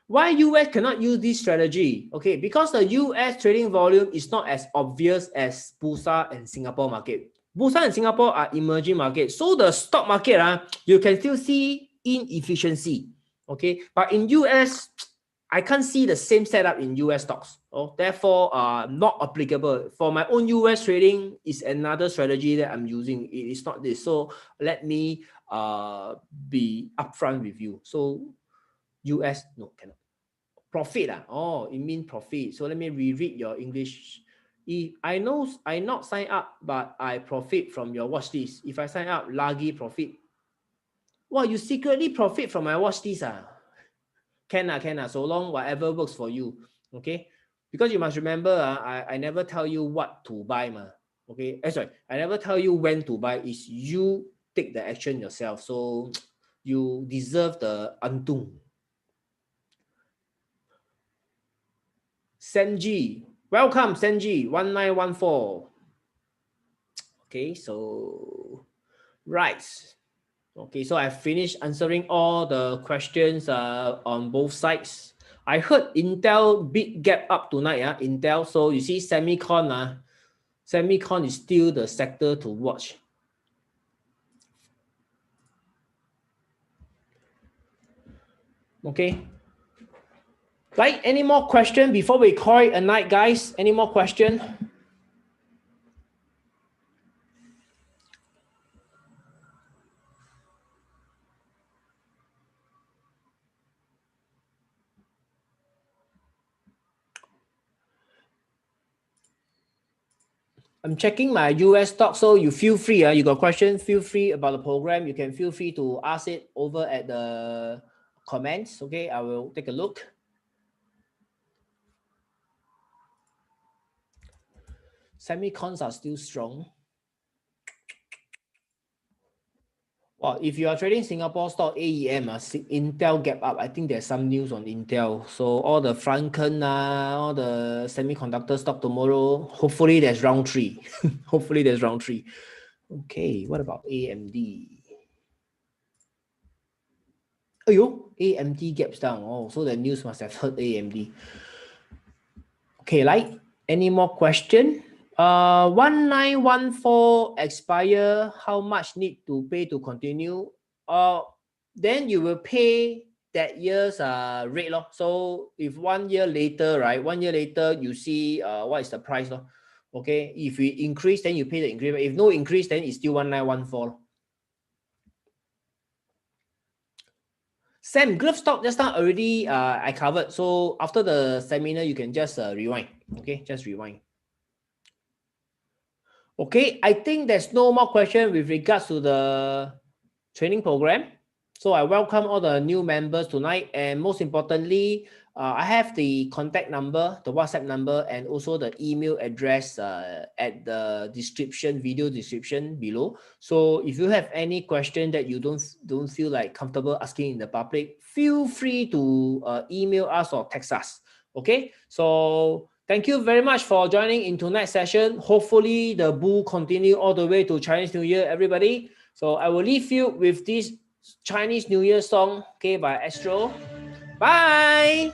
Why US cannot use this strategy? Okay, because the US trading volume is not as obvious as Bursa and Singapore market. Bursa and Singapore are emerging markets. So the stock market, you can still see inefficiency. Okay, but in US, I can't see the same setup in US stocks. Therefore, not applicable. For my own US trading is another strategy that I'm using. It is not this. So let me be upfront with you. So US, no, cannot. Profit, it means profit. So let me reread your English. If I know I not sign up, but I profit from your watch list. If I sign up, lagi profit. Wow, you secretly profit from my watch list. Can, so long whatever works for you. Okay. Because you must remember, I never tell you what to buy, ma. Okay, sorry, I never tell you when to buy. Is you take the action yourself. So you deserve the untung. Senji, welcome, Senji, 1914. Okay, so right. Okay, so I finished answering all the questions on both sides. I heard Intel big gap up tonight, Intel. So you see semicon, semicon is still the sector to watch. Okay. Right, any more question before we call it a night, guys? Any more question? I'm checking my US stock, so you feel free. You got question, feel free about the program. You can feel free to ask it over at the comments. Okay, I will take a look. Semicons are still strong. Well, if you are trading Singapore stock AEM, Intel gap up. I think there's some news on Intel. So all the Franken, all the semiconductor stock tomorrow. Hopefully there's round 3. Hopefully there's round 3. Okay, what about AMD? Oh, AMD gaps down. Oh, so the news must have hurt AMD. Okay, like any more question? 1914 expire. How much need to pay to continue? Then you will pay that year's rate. So if 1 year later, right? 1 year later, you see what is the price. Okay, if we increase, then you pay the increase. If no increase, then it's still 1914. Sam, glove stock just now already I covered. So after the seminar, you can just rewind. Okay, just rewind. Okay, I think there's no more question with regards to the training program. So I welcome all the new members tonight. And most importantly, I have the contact number, the WhatsApp number, and also the email address at the description, video description below. So if you have any question that you don't feel like comfortable asking in the public, feel free to email us or text us. Okay, so thank you very much for joining in tonight's session. Hopefully the bull continue all the way to Chinese New Year, everybody. So I will leave you with this Chinese New Year song, okay, by Astro. Bye.